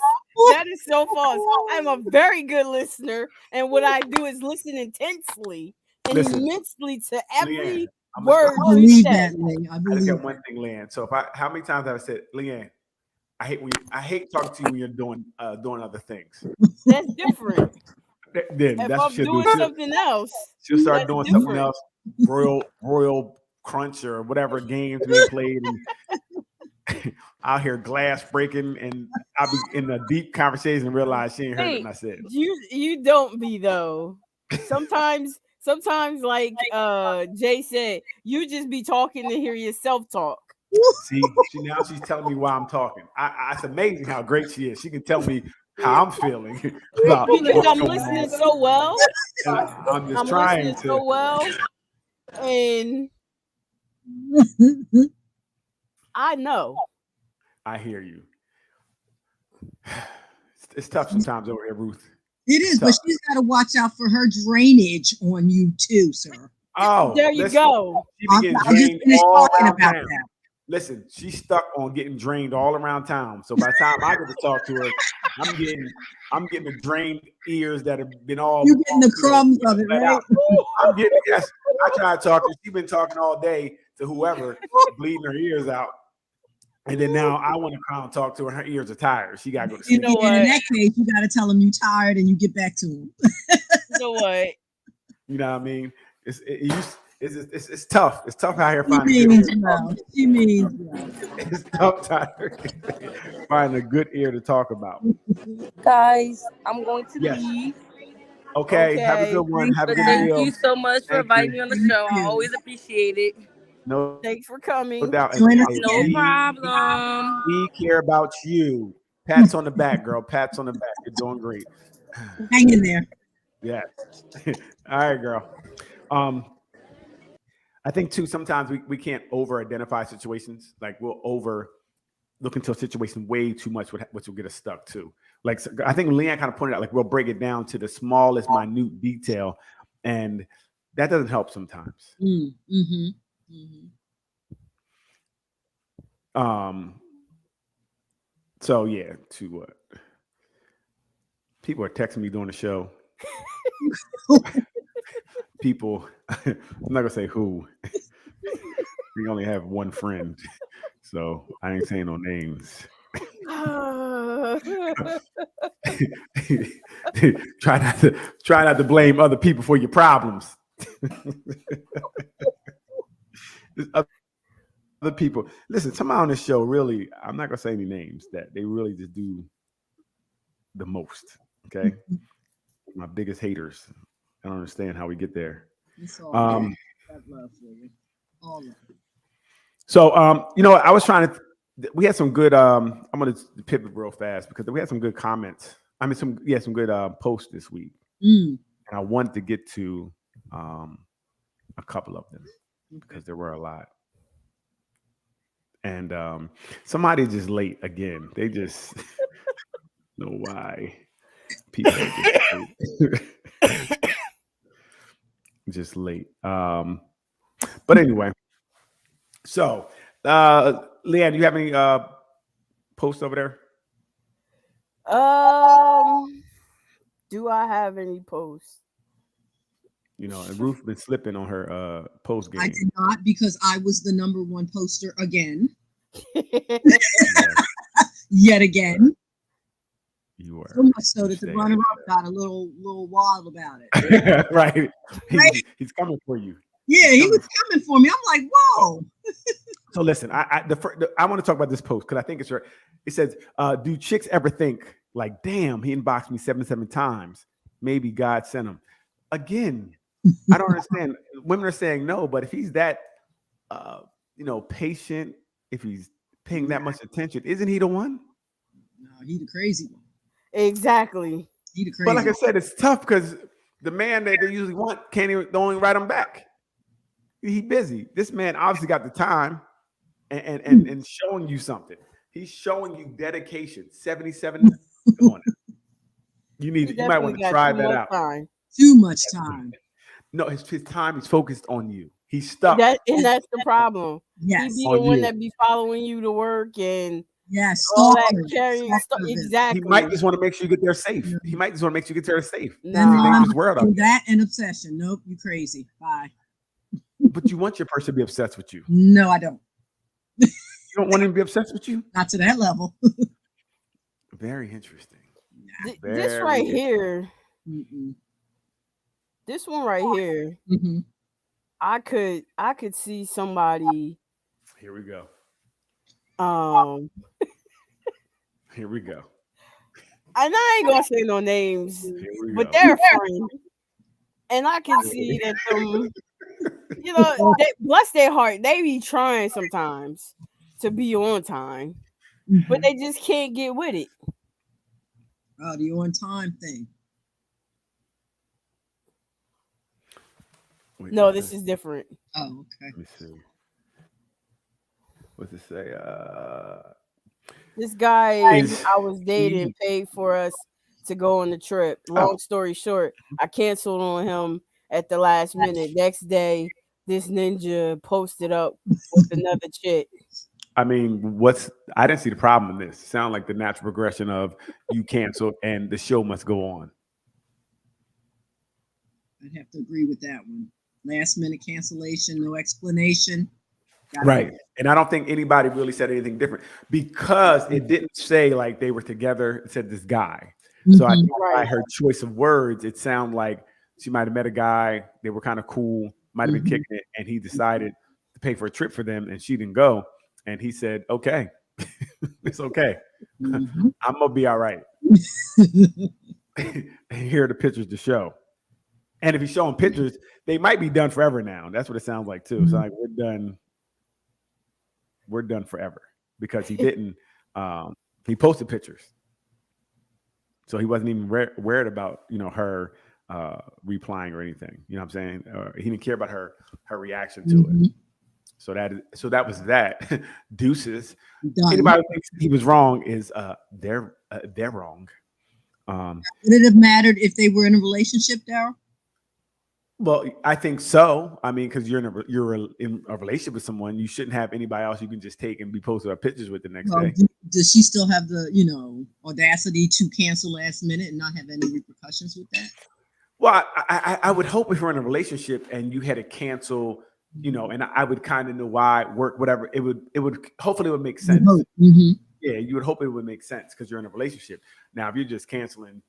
That is so false. I'm a very good listener. And what I do is listen intensely and immensely to every word you say. I just got one thing, Leanne. So how many times have I said, Leanne, I hate talking to you when you're doing other things. That's different. Then if that's I'm doing something else, she'll start doing something else. Royal Crunch or whatever games we played. out here glass breaking, and I'll be in a deep conversation and realize she ain't heard Hey. what I said. You don't be though. Sometimes like Jay said, you just be talking to hear yourself talk. See, now she's telling me why I'm talking. It's amazing how great she is. She can tell me how I'm feeling about Because what's I'm going listening on. so well. And I'm just I'm trying listening to. so well, and I know. I hear you. It's tough sometimes over here, Ruth. It is, but tough. she's got to watch out for her drainage on you too, sir. Oh, There you listen, go. She be getting I just drained finished all talking around about town. that. Listen, she's stuck on getting drained all around town. So by the time I get to talk to her, I'm getting the drained ears that have been all. You're getting the crumbs of it, let right? out. I'm getting yes. I try to talk to her. She's been talking all day to whoever, bleeding her ears out. And then now I want to come and talk to her. Her ears are tired. She got to go to sleep. know And in what? that case, you got to tell them you're tired and you get back to them. You know what? You know what I mean? It's tough. It's tough out here She finding means good ear. well. She means well. It's tough finding a good ear to talk about. Guys, I'm going to Yes. leave. Okay, have a Okay. good one. Have a But good thank meal. you so much for Thank inviting you. me on the show. I always appreciate it. No Thanks for coming. doubt. Join us No again. problem. We care about you. Pats on the back, girl. Pats on the back. You're doing great. Hang in there. Yes. All right, girl. I think too, sometimes we can't over-identify situations. Like we'll look into a situation way too much, which will get us stuck too. Like I think Leanne kind of pointed out, like we'll break it down to the smallest, minute detail, and that doesn't help sometimes. Mm-hmm. So yeah, to what? People are texting me during the show. People, I'm not gonna say who. We only have one friend, so I ain't saying no names. Try not to blame other people for your problems. Other people, listen. Somebody on this show really, I'm not gonna say any names, that they really just do the most. Okay, my biggest haters. I don't understand how we get there. Love for you. All of it. So, I was trying to. We had some good. I'm going to pivot real fast because we had some good comments. I mean, some good posts this week, and I wanted to get to a couple of them because there were a lot. And somebody just late again. They just know why people are just late. But anyway, so Leanne, do you have any posts over there? Do I have any posts? And Ruth been slipping on her post game. I did not, because I was the number one poster again. Yet again. You were. So much so that the runner-up got a little wild about it. Right. He's coming for you. Yeah, he was coming for me. I'm like, whoa. So listen, I want to talk about this post because I think it's right. It says, do chicks ever think like, damn, he inboxed me 77 times. Maybe God sent him. Again, I don't understand. Women are saying no, but if he's that, patient, if he's paying that much attention, isn't he the one? No, he the crazy one. Exactly. He the crazy But like I said, it's tough because the man that they usually want don't even write him back. He busy. This man obviously got the time and showing you something. He's showing you dedication. 77. Come on. You might want to try that out. Too much time. No, his time is focused on you. He's stuck. That's the problem. Yes. He be the one that be following you to work and yes, all that carrying stuff. Exactly. He might just want to make sure you get there safe. He might just want to make sure you get there safe. No. That and obsession. Nope, you crazy. Bye. But you want your person to be obsessed with you. No, I don't. You don't want him to be obsessed with you? Not to that level. Very interesting. This right here. This one right here. Mm-hmm. I could see somebody. Here we go. Um, Here we go. and I ain't gonna say no names, Here we but go. they're friends, and I can see that they, bless their heart, they be trying sometimes to be on time, but they just can't get with it. Oh, the on time thing. Wait, No, what's this is different. Oh, okay. Let me see. What's it say? This guy Is I was dating paid for us to go on the trip. Long story short, I canceled on him at the last minute. Next day, this ninja posted up with another chick. I mean, I didn't see the problem in this. It sounded like the natural progression of you canceled and the show must go on. I'd have to agree with that one. Last minute cancellation, no explanation. Right. And I don't think anybody really said anything different because it didn't say like they were together. It said this guy. So I think by her choice of words, it sounded like she might have met a guy. They were kind of cool, might have been kicking it, and he decided to pay for a trip for them, and she didn't go. And he said, "Okay, it's okay. I'm gonna be all right." And here are the pictures to show. And if he's showing pictures, they might be done forever now. That's what it sounds like too. It's like we're done forever because he didn't. He posted pictures. So he wasn't even worried about, her replying or anything. You know what I'm saying? He didn't care about her reaction to it. So that was that. Deuces. Done. Anybody who thinks he was wrong is they're wrong. Would it have mattered if they were in a relationship, Daryl? Well, I think so. I mean, because you're in a relationship with someone, you shouldn't have anybody else you can just take and be posted up pictures with the next day. Does she still have the, audacity to cancel last minute and not have any repercussions with that? Well, I would hope if we're in a relationship and you had to cancel, and I would kind of know why, work, whatever, it would hopefully it would make sense. Mm-hmm. Yeah, you would hope it would make sense because you're in a relationship. Now, if you're just canceling,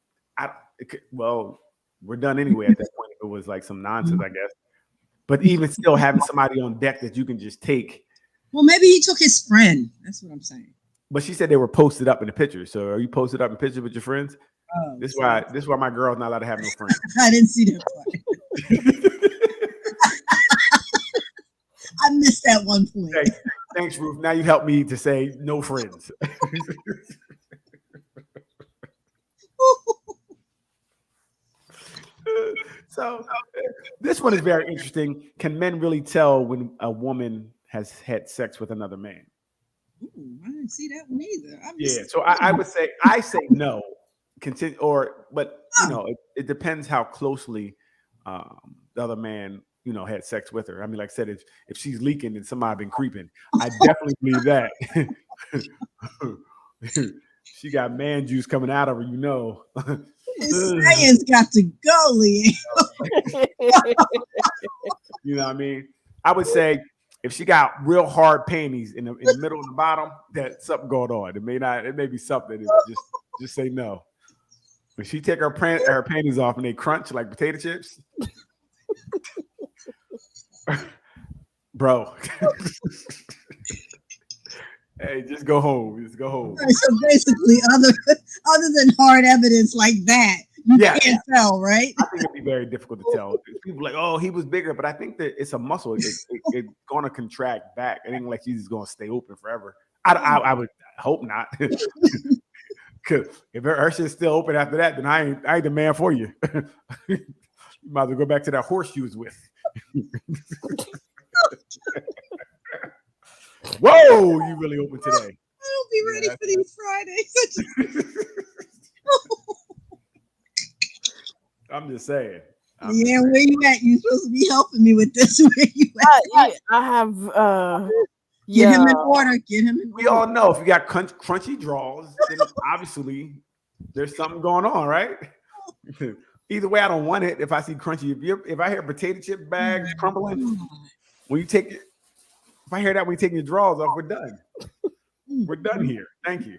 we're done anyway at that point. If it was like some nonsense, I guess. But even still having somebody on deck that you can just take. Well, maybe he took his friend. That's what I'm saying. But she said they were posted up in the pictures. So are you posted up in pictures with your friends? Oh, this is why my girl's not allowed to have no friends. I didn't see that part. I missed that one point. Hey, thanks, Ruth. Now you helped me to say no friends. So this one is very interesting. Can men really tell when a woman has had sex with another man? Ooh, I didn't see that one either. So I would say no. Continue, but it depends how closely the other man had sex with her. I mean, like I said, if she's leaking and somebody been creeping, I definitely believe that. She got man juice coming out of her, Science got to go, Lee. You know what I mean? I would say if she got real hard panties in the middle and the bottom, that's something going on. It may be something. Just say no. When she take her panties off and they crunch like potato chips, bro. Hey, just go home. Just go home. Right, so basically, other than hard evidence like that, you can't tell, right? I think it'd be very difficult to tell. People are like, oh, he was bigger, but I think that it's a muscle. It's going to contract back. It ain't like he's going to stay open forever. I would hope not. Because if her shit's still open after that, then I ain't the man for you. You might as well go back to that horse you was with. Whoa, you really open today. I don't be ready for these Fridays. I'm just saying. Where you at? You supposed to be helping me with this. Where you at? I have Get him in order. Get him in We all know if you got crunchy draws, then obviously there's something going on, right? Either way, I don't want it. If I see crunchy, if I hear potato chip bags crumbling, when you take it, if I hear that when you take your drawers off, we're done. We're done here. Thank you.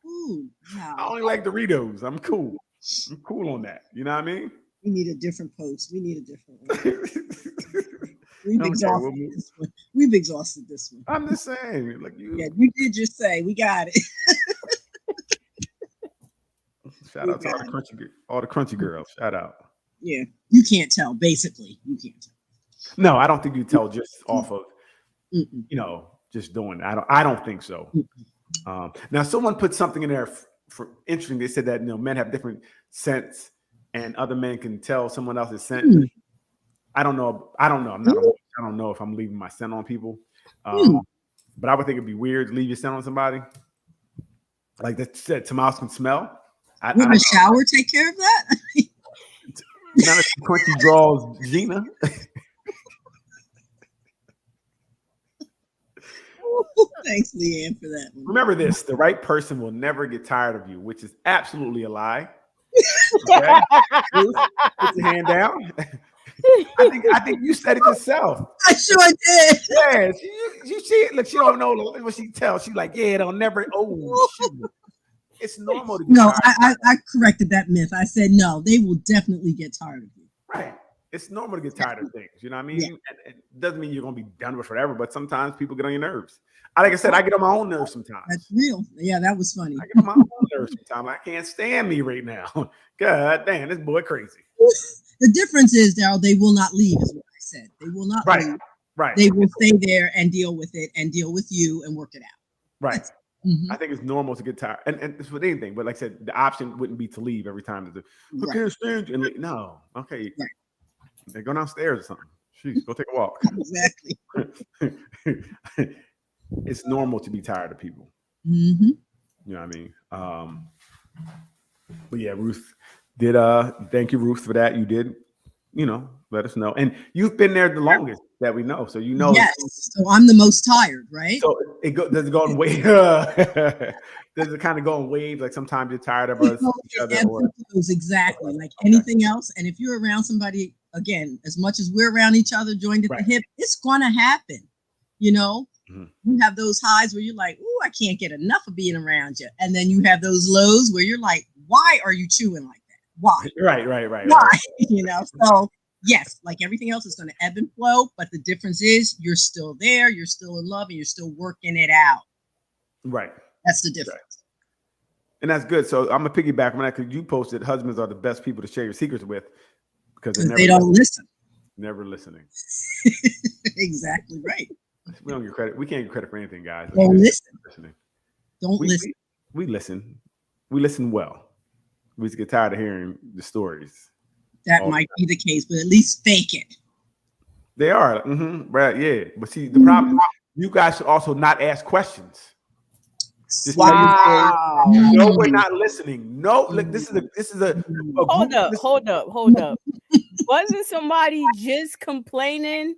Ooh, wow. I only like Doritos. I'm cool. I'm cool on that. You know what I mean? We need a different post. We need a different one. We've Okay, exhausted we'll move. this one. We've exhausted this one. I'm just saying, like you. Yeah, you did just say we got it. Shout out to all the crunchy girls. Shout out. Yeah, you can't tell. Basically, you can't tell. No, I don't think you tell just off of Mm-mm. just doing. I don't think so. Now, someone put something in there for interesting. They said that men have different scents, and other men can tell someone else's scent. Mm. I don't know. I don't know if I'm leaving my scent on people. But I would think it'd be weird to leave your scent on somebody. Like that said, some else can smell. Would a shower take care of that? None of the crunchy draws, Gina. Thanks, Leanne, for that one. Remember this: the right person will never get tired of you, which is absolutely a lie. Okay? Ruth, put your hand down. I think you said it yourself. I sure did. Yeah, you see it. Look, she don't know what she tells. She's like, yeah, it'll never. Oh, shoot. It's normal to get No, tired. I corrected that myth. I said no, they will definitely get tired of you. Right. It's normal to get tired of things. You know what I mean? Yeah. And it doesn't mean you're gonna be done with forever, but sometimes people get on your nerves. Like I said, I get on my own nerves sometimes. That's real. Yeah, that was funny. I get on my own nerves sometimes. I can't stand me right now. God damn, this boy crazy. The difference is, Daryl, they will not leave, is what I said. They will not Right. leave. Right. They will stay there and deal with it and deal with you and work it out. Right. Mhm. I think it's normal to get tired, and it's with anything. But like I said, the option wouldn't be to leave every time. I Right. can't stand you. And no, okay, Right. They go downstairs or something. Jeez, go take a walk. Exactly. It's normal to be tired of people. Mm-hmm. You know what I mean? But yeah, Ruth did. Thank you, Ruth, for that. You did. Let us know, and you've been there the longest that we know, so Yes. So I'm the most tired, right? So does it go in waves? Does it kind of go in waves? Like sometimes you're tired of us, each other, or Exactly, like anything else. And if you're around somebody, again, as much as we're around each other, joined at the hip, it's gonna happen. Mhm. You have those highs where you're like, "Ooh, I can't get enough of being around you," and then you have those lows where you're like, "Why are you chewing like that? Why? Right. Why?" So yes, like everything else, is going to ebb and flow, but the difference is you're still there, you're still in love, and you're still working it out. Right. That's the difference. And that's good. So I'm gonna piggyback on that because you posted husbands are the best people to share your secrets with because They don't listen. never listening. Exactly right. We don't get credit. We can't get credit for anything, guys. Don't listen. Listening. Don't listen. We listen. We listen well. We just get tired of hearing the stories. That might be the case, but at least fake it. They are. Right. Yeah. But see, the problem is you guys should also not ask questions. Just tell your story. No, we're not listening. No, look, this is a Hold up. Wasn't somebody just complaining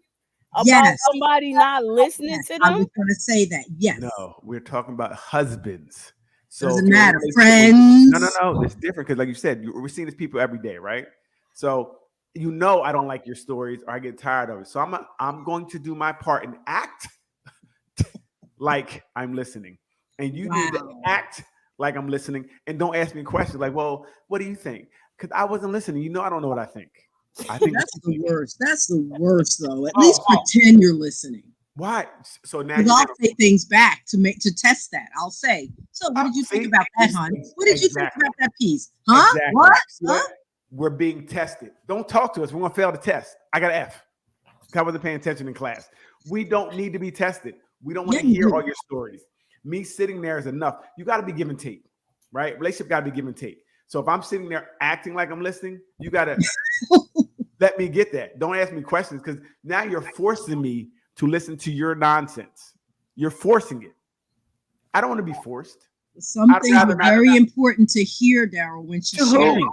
about Yes. somebody not listening to I them? was going to say that. Yes. No, we're talking about husbands. So Doesn't matter. Friends. No. It's different because, like you said, we're seeing these people every day, right? So I don't like your stories or I get tired of it. So I'm going to do my part and act like I'm listening, and you need to act like I'm listening, and don't ask me questions like, "Well, what do you think?" Because I wasn't listening. I don't know what I think. I think That's the worst. That's the worst, though. At least pretend you're listening. Why? So now Because I'll say things back to test that. I'll say, "So, what did you think about that, hon? What did you think about that piece? Huh? Exactly. What? Huh? We're being tested. Don't talk to us. We're gonna fail the test. I got an F. I wasn't paying attention in class. We don't need to be tested. We don't want to hear all your stories. Me sitting there is enough. You got to be give and take, right? Relationship got to be give and take. So if I'm sitting there acting like I'm listening, you got to let me get that. Don't ask me questions because now you're forcing me to listen to your nonsense. You're forcing it. I don't want to be forced. Some things are very important to hear, Daryl, when she's sharing.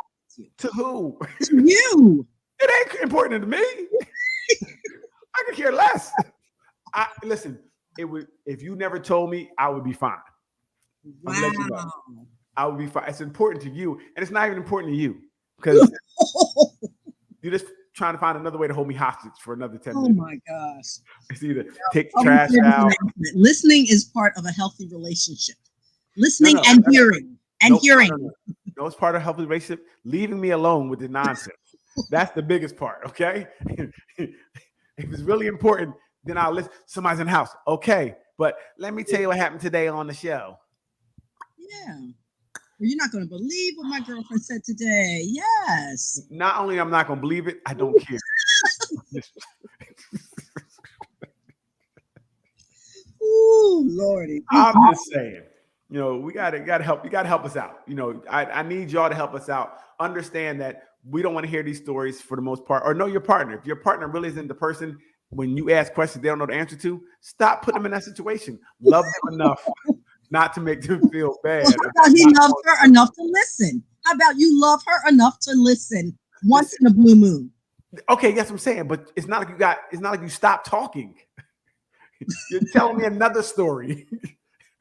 To who? To you. It ain't important to me. I could care less. Listen, if you never told me, I would be fine. Wow. I would be fine. It's important to you, and it's not even important to you because you're just trying to find another way to hold me hostage for another 10 minutes. Oh my gosh. It's either take the trash out. Listening is part of a healthy relationship. Listening and hearing. No, it's part of a healthy relationship. Leaving me alone with the nonsense. That's the biggest part, okay? If it's really important, then I'll listen. Somebody's in the house. Okay. But let me tell you what happened today on the show. Yeah. Well, you're not going to believe what my girlfriend said today. Yes. Not only I'm not going to believe it, I don't care. Ooh, Lordy. I'm just saying, we gotta help. You gotta help us out. I need y'all to help us out. Understand that we don't want to hear these stories for the most part, or know your partner. If your partner really isn't the person when you ask questions they don't know the answer to, stop putting them in that situation. Love them enough not to make them feel bad. Well, how about he loved her enough to listen? How about you love her enough to listen once in a blue moon? Okay, that's what I'm saying, but it's not like you stopped talking. You're telling me another story.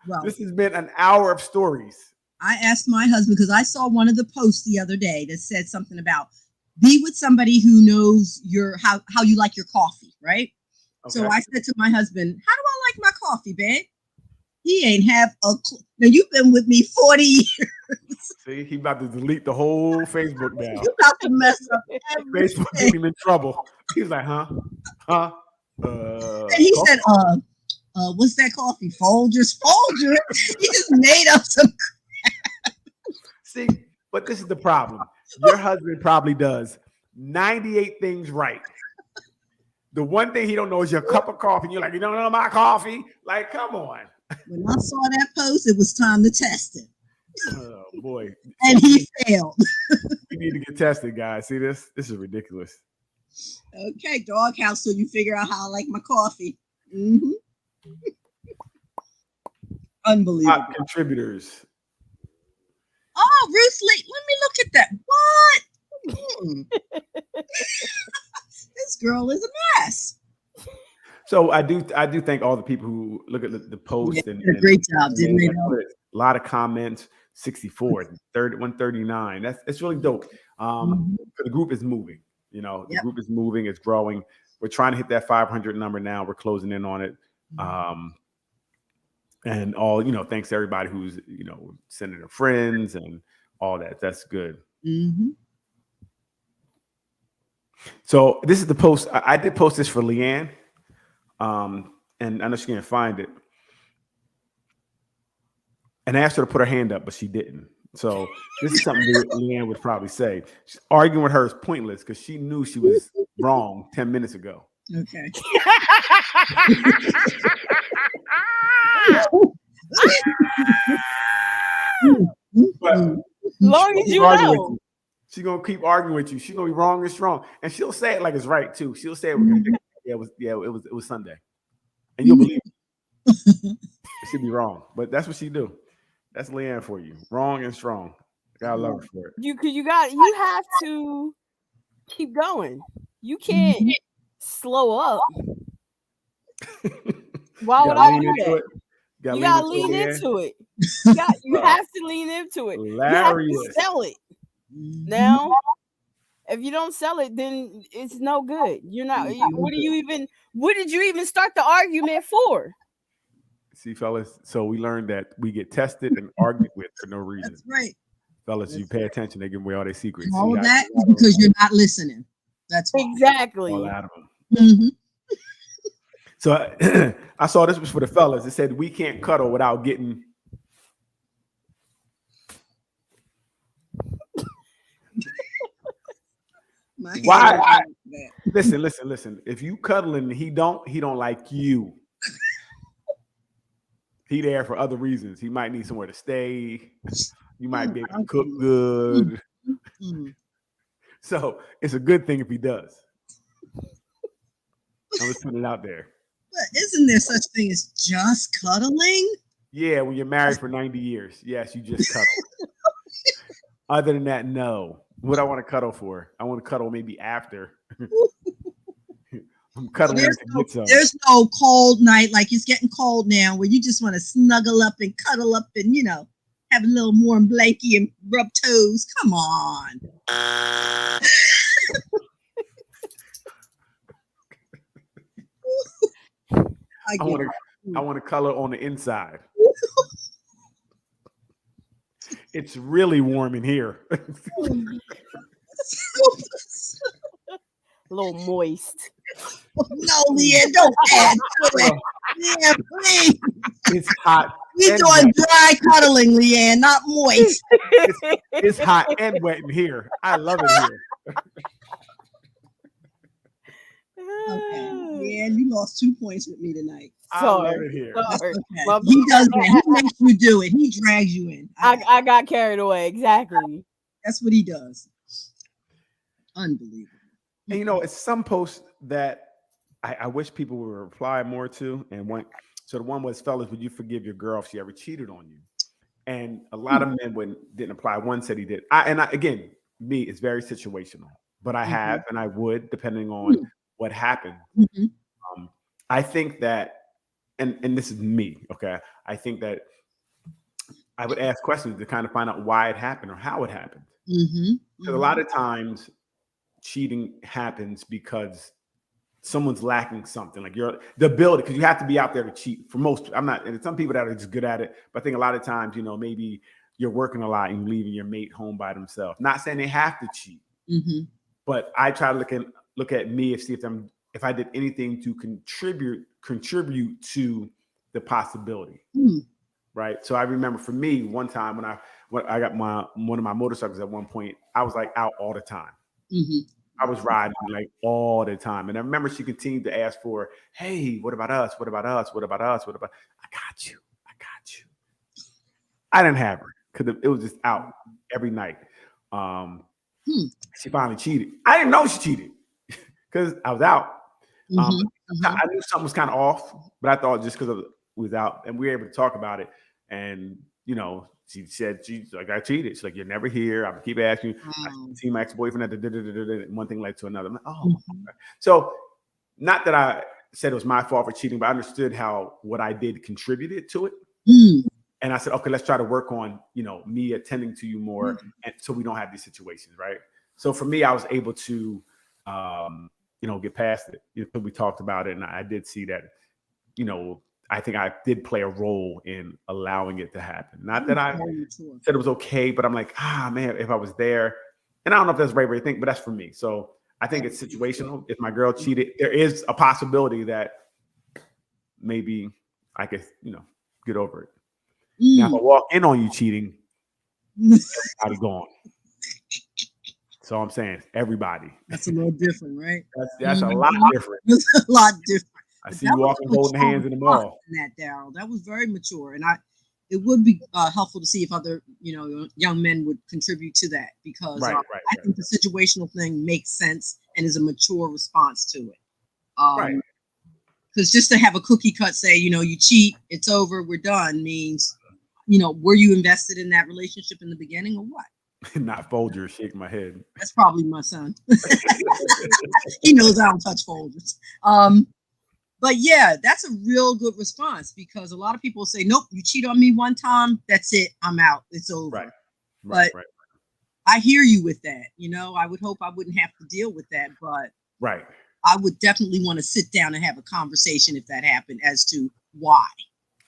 Well, this has been an hour of stories. I asked my husband because I saw one of the posts the other day that said something about be with somebody who knows how you like your coffee, right? Okay. So I said to my husband, how do I like my coffee, babe? He ain't have a clue. Now you've been with me 40 years. See, he about to delete the whole Facebook now. You about to mess up everything. Facebook getting him in trouble. He was like, huh? And he said, what's that coffee? Folgers. He just made up some crap. See, but this is the problem. Your husband probably does 98 things right. The one thing he don't know is your cup of coffee. And you're like, you don't know my coffee? Like, come on. When I saw that post, it was time to test it. Oh, boy. And he failed. You need to get tested, guys. See this? This is ridiculous. Okay, doghouse, so you figure out how I like my coffee. Mm-hmm. Unbelievable. Hot contributors. Oh, Ruth Lee, let me look at that. What? This girl is a mess. So I do thank all the people who look at the post and did a great job, didn't they? A lot of comments. 64, 139. It's really dope. The group is moving. The group is moving. It's growing. We're trying to hit that 500 number now. We're closing in on it. And all, thanks to everybody who's, sending their friends and all that. That's good. Mm-hmm. So this is the post. I did post this for Leanne. And I know she can't find it. And I asked her to put her hand up, but she didn't. So this is something Leanne would probably say. She's arguing with her is pointless because she knew she was wrong 10 minutes ago. Okay. But long as you know. She's gonna keep arguing with you. She's gonna be wrong and strong. And she'll say it like it's right too. She'll say it was Sunday. And you'll believe it. It should be wrong. But that's what she do. That's Leanne for you. Wrong and strong. Gotta love her for it. You have to keep going. You can't slow up. Why would I do that? You gotta lean into it. You have to lean into it. Hilarious. You have to sell it. Now, if you don't sell it, then it's no good. You're not. What did you even start the argument for? See, fellas, so we learned that we get tested and argued with for no reason. That's right. Fellas, you pay attention, they give away all their secrets. All of that is because you're not listening. That's why. Exactly. All out of them. Mm-hmm. So I saw this was for the fellas. It said we can't cuddle without getting. Why? Listen. If you cuddling, he don't like you. He there for other reasons. He might need somewhere to stay. You might be able to cook good. So it's a good thing if he does. I'm just putting it out there. But isn't there such thing as just cuddling? Yeah, when you're married for 90 years. Yes, you just cuddle. Other than that, no. What I want to cuddle for? I want to cuddle maybe after. I'm cuddling there's no cold night like it's getting cold now where you just want to snuggle up and cuddle up and have a little warm blankie and rub toes. Come on. I want to color on the inside. It's really warm in here. A little moist. No, Leanne, don't add to it. Leanne, please. It's hot. We and doing wet. dry cuddling, Leanne, not moist. It's hot and wet in here. I love it here. Okay, Leanne, you lost 2 points with me tonight. I love Sorry. it here. That's Sorry. okay. Well, He does that. He makes you do it. He drags you in. I got carried away. Exactly. That's what he does. Unbelievable. And you know, it's some posts that I wish people would reply more to. And one, so the one was, fellas, would you forgive your girl if she ever cheated on you? And a lot of men didn't apply. One said he did. Again, me, it's very situational, but I have and I would, depending on what happened. Mhm. I think that, and this is me, okay? I think that I would ask questions to kind of find out why it happened or how it happened. Mhm. Because a lot of times cheating happens because someone's lacking something, like the ability, because you have to be out there to cheat. For most, and some people that are just good at it, but I think a lot of times, maybe you're working a lot and leaving your mate home by themselves. Not saying they have to cheat, but I try to look at me and see if I did anything to contribute to the possibility. Right. So I remember for me, one time when I got one of my motorcycles at one point, I was like out all the time. I was riding like all the time. And I remember she continued to ask for, hey, what about us? What about us? What about us? What about, I got you. I didn't have her because it was just out every night. She finally cheated. I didn't know she cheated because I was out. I knew something was kind of off, but I thought just because we was out, and we were able to talk about it. And, she said, she's like, I cheated. She's like, you're never here. I'm gonna keep asking you. I see my ex-boyfriend and one thing led to another. I'm like, oh. So not that I said it was my fault for cheating, but I understood how what I did contributed to it. And I said, okay, let's try to work on, me attending to you more, and so we don't have these situations, right? So for me, I was able to, get past it. We talked about it, and I did see that, I think I did play a role in allowing it to happen. Not that I said it was okay, but I'm like, man, if I was there, and I don't know if that's right, thing, but that's for me. So I think it's situational. If my girl cheated, there is a possibility that maybe I could, get over it. Now, if I walk in on you cheating, everybody gone. So I'm saying everybody. That's a little different, right? That's a lot different. That's a lot different. I see you walking holding hands in the mall. That, Daryl, that was very mature, and it would be helpful to see if other young men would contribute to that, because I think the situational thing makes sense and is a mature response to it. Because just to have a cookie cut say, you cheat, it's over, we're done, means, were you invested in that relationship in the beginning or what? Not Folgers, shaking my head. That's probably my son. He knows I don't touch Folgers. But yeah, that's a real good response, because a lot of people say, nope, you cheat on me one time, that's it, I'm out, it's over. But I hear you with that. I would hope I wouldn't have to deal with that, but I would definitely want to sit down and have a conversation if that happened as to why.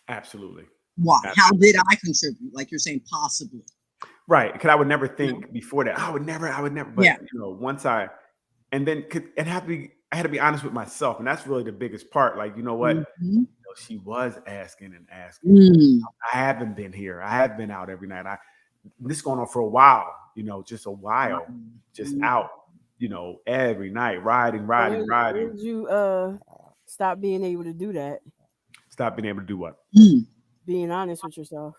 Absolutely. Why? How did I contribute? Like you're saying, possibly. Right. Because I would never think before that. I would never. But once I had to be honest with myself, and that's really the biggest part. Like, you know what? She was asking. I haven't been here. I have been out every night. This is going on for a while. Just a while. Just out. Every night, riding. When did you stop being able to do that? Stop being able to do what? Being honest with yourself.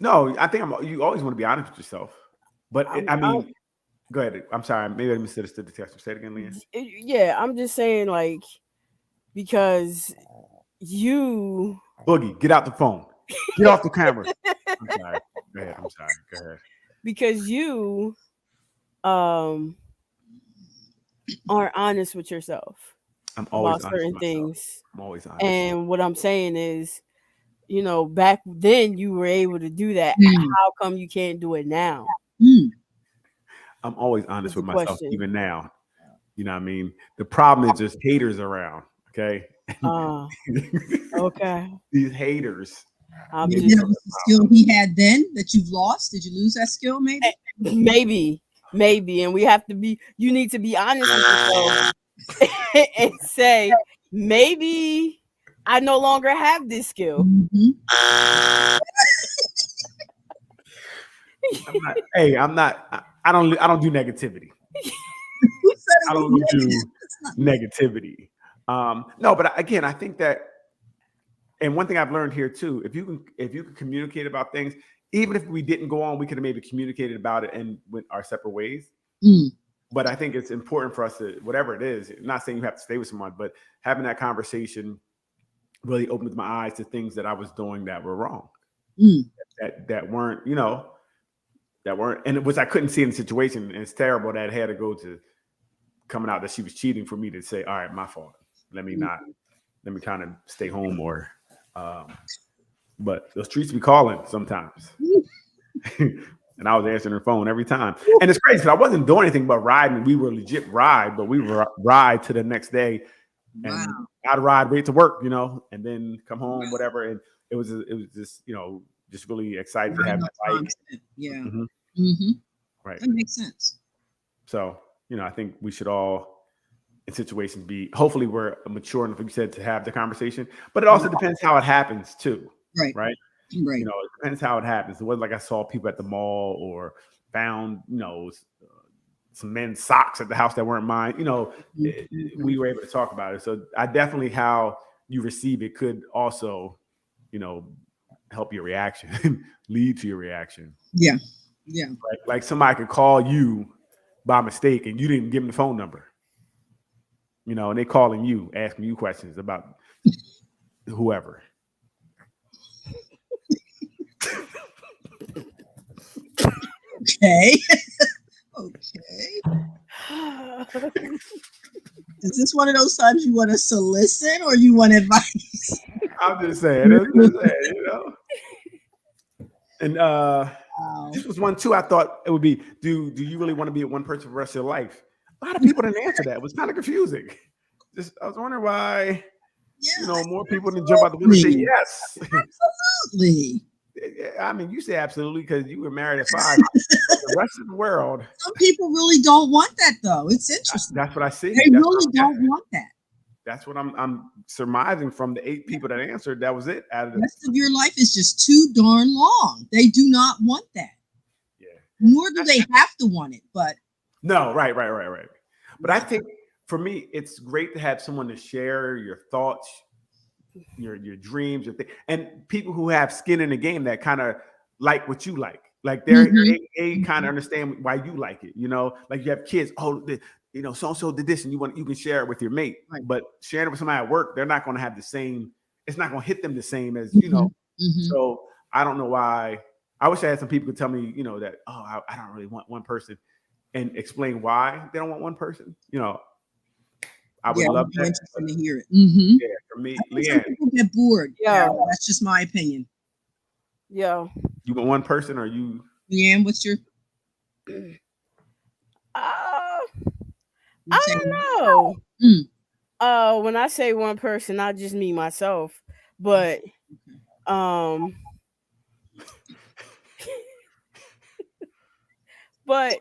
No, I think you always want to be honest with yourself. But go ahead. I'm sorry. Maybe I misunderstood the text. Say it again, Leanne. Yeah, I'm just saying, like, because you... Boogie, get out the phone. Get off the camera. I'm sorry. Go ahead. Go ahead. Because you aren't honest with yourself. I'm always about certain things. I'm always honest. And what I'm saying is, back then you were able to do that. How come you can't do it now? I'm always honest with myself, even now. You know what I mean? The problem is just haters around. Okay. Okay. These haters. Maybe that was the skill he had then that you've lost. Did you lose that skill? Maybe. Maybe. And you need to be honest with yourself. and say, maybe I no longer have this skill. Mhm. I don't do negativity. Who said it I was don't do negative? It's not negativity. No, but again, I think that, and one thing I've learned here too, if you can communicate about things, even if we didn't go on, we could have maybe communicated about it and went our separate ways. Mm. But I think it's important for us to, whatever it is, not saying you have to stay with someone, but having that conversation really opened my eyes to things that I was doing that were wrong, that weren't, and which I couldn't see in the situation. And it's terrible that it had to go to coming out that she was cheating for me to say, all right, my fault. Let me kind of stay home or, but the streets be calling sometimes. And I was answering her phone every time. And it's crazy because I wasn't doing anything but riding. We were legit ride, but we were ride to the next day. And Wow. I'd ride right to work, and then come home, whatever. And it was just, just really excited to have that bike. Yeah. Mhm. Mm-hmm. Right. That makes sense. So, I think we should all, in situations, hopefully we're mature enough, like you said, to have the conversation. But it also depends how it happens too. Right. Right. Right. It depends how it happens. It wasn't like I saw people at the mall or found, some men's socks at the house that weren't mine. We were able to talk about it. So I definitely, how you receive it could also, help your reaction, lead to your reaction. Yeah. Yeah. Like somebody could call you by mistake and you didn't give them the phone number, and they calling you, asking you questions about whoever. Okay. Okay. Is this one of those times you want to solicit or you want advice? I'm just saying, And this was one too. I thought it would be, do you really want to be with one person for the rest of your life? A lot of people didn't answer that. It was kind of confusing. I was wondering why, more people didn't jump out the window and say yes. Absolutely. I mean, you say absolutely because you were married at 5. The rest of the world. Some people really don't want that, though. It's interesting. That's what I see. They really don't want that. That's what I'm surmising from the 8 people that answered. That was it. The rest of your life is just too darn long. They do not want that. Yeah. Nor do they have to want it, but. No, right. But I think for me, it's great to have someone to share your thoughts, your dreams, and people who have skin in the game that kind of like what you like. Like they kind of understand why you like it. Like you have kids. Oh, so and so did this, and you can share it with your mate. Right. But sharing it with somebody at work, they're not going to have the same. It's not going to hit them the same as So I don't know why. I wish I had some people who tell me, that I don't really want one person, and explain why they don't want one person. I would love that. Interesting to hear it. Mm-hmm. Yeah, for me, Some Leanne, people get bored. Yeah. That's just my opinion. Yeah. you want one person or you? Leanne, what's your? I don't know. When I say one person, not just me myself, but but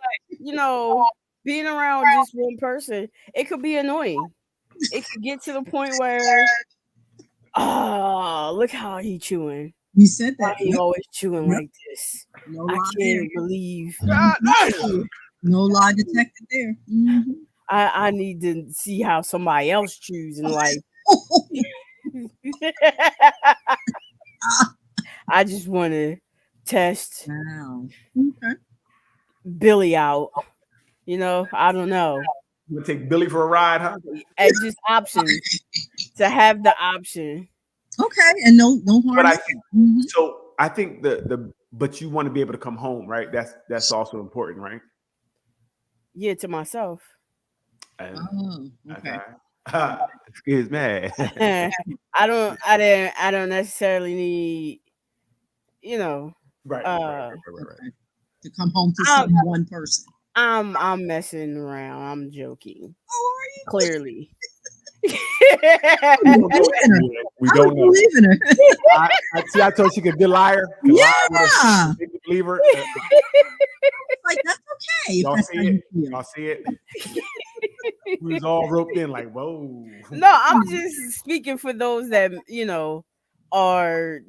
being around just one person, it could be annoying. It could get to the point where, look how he chewing. You said Why that. he always chewing like this? No I lie can't believe. No lie detected there. Mm-hmm. I need to see how somebody else chews in life. I just want to test Wow. Okay. Billy out. I don't know. You would take Billy for a ride, huh? As just options to have the option. Okay, and no harm. But I think but you want to be able to come home, right? That's also important, right? Yeah, to myself. Okay. Excuse me. I don't necessarily need, Right. Okay. To come home to one person. I'm messing around. I'm joking. Oh, are you? Clearly. We don't know. Believe in her. I told she could be a liar. Yeah. Believe her. Like that's okay. Y'all That's see how it? you feel. Y'all see it? We was all roped in like, whoa. No, I'm just speaking for those that are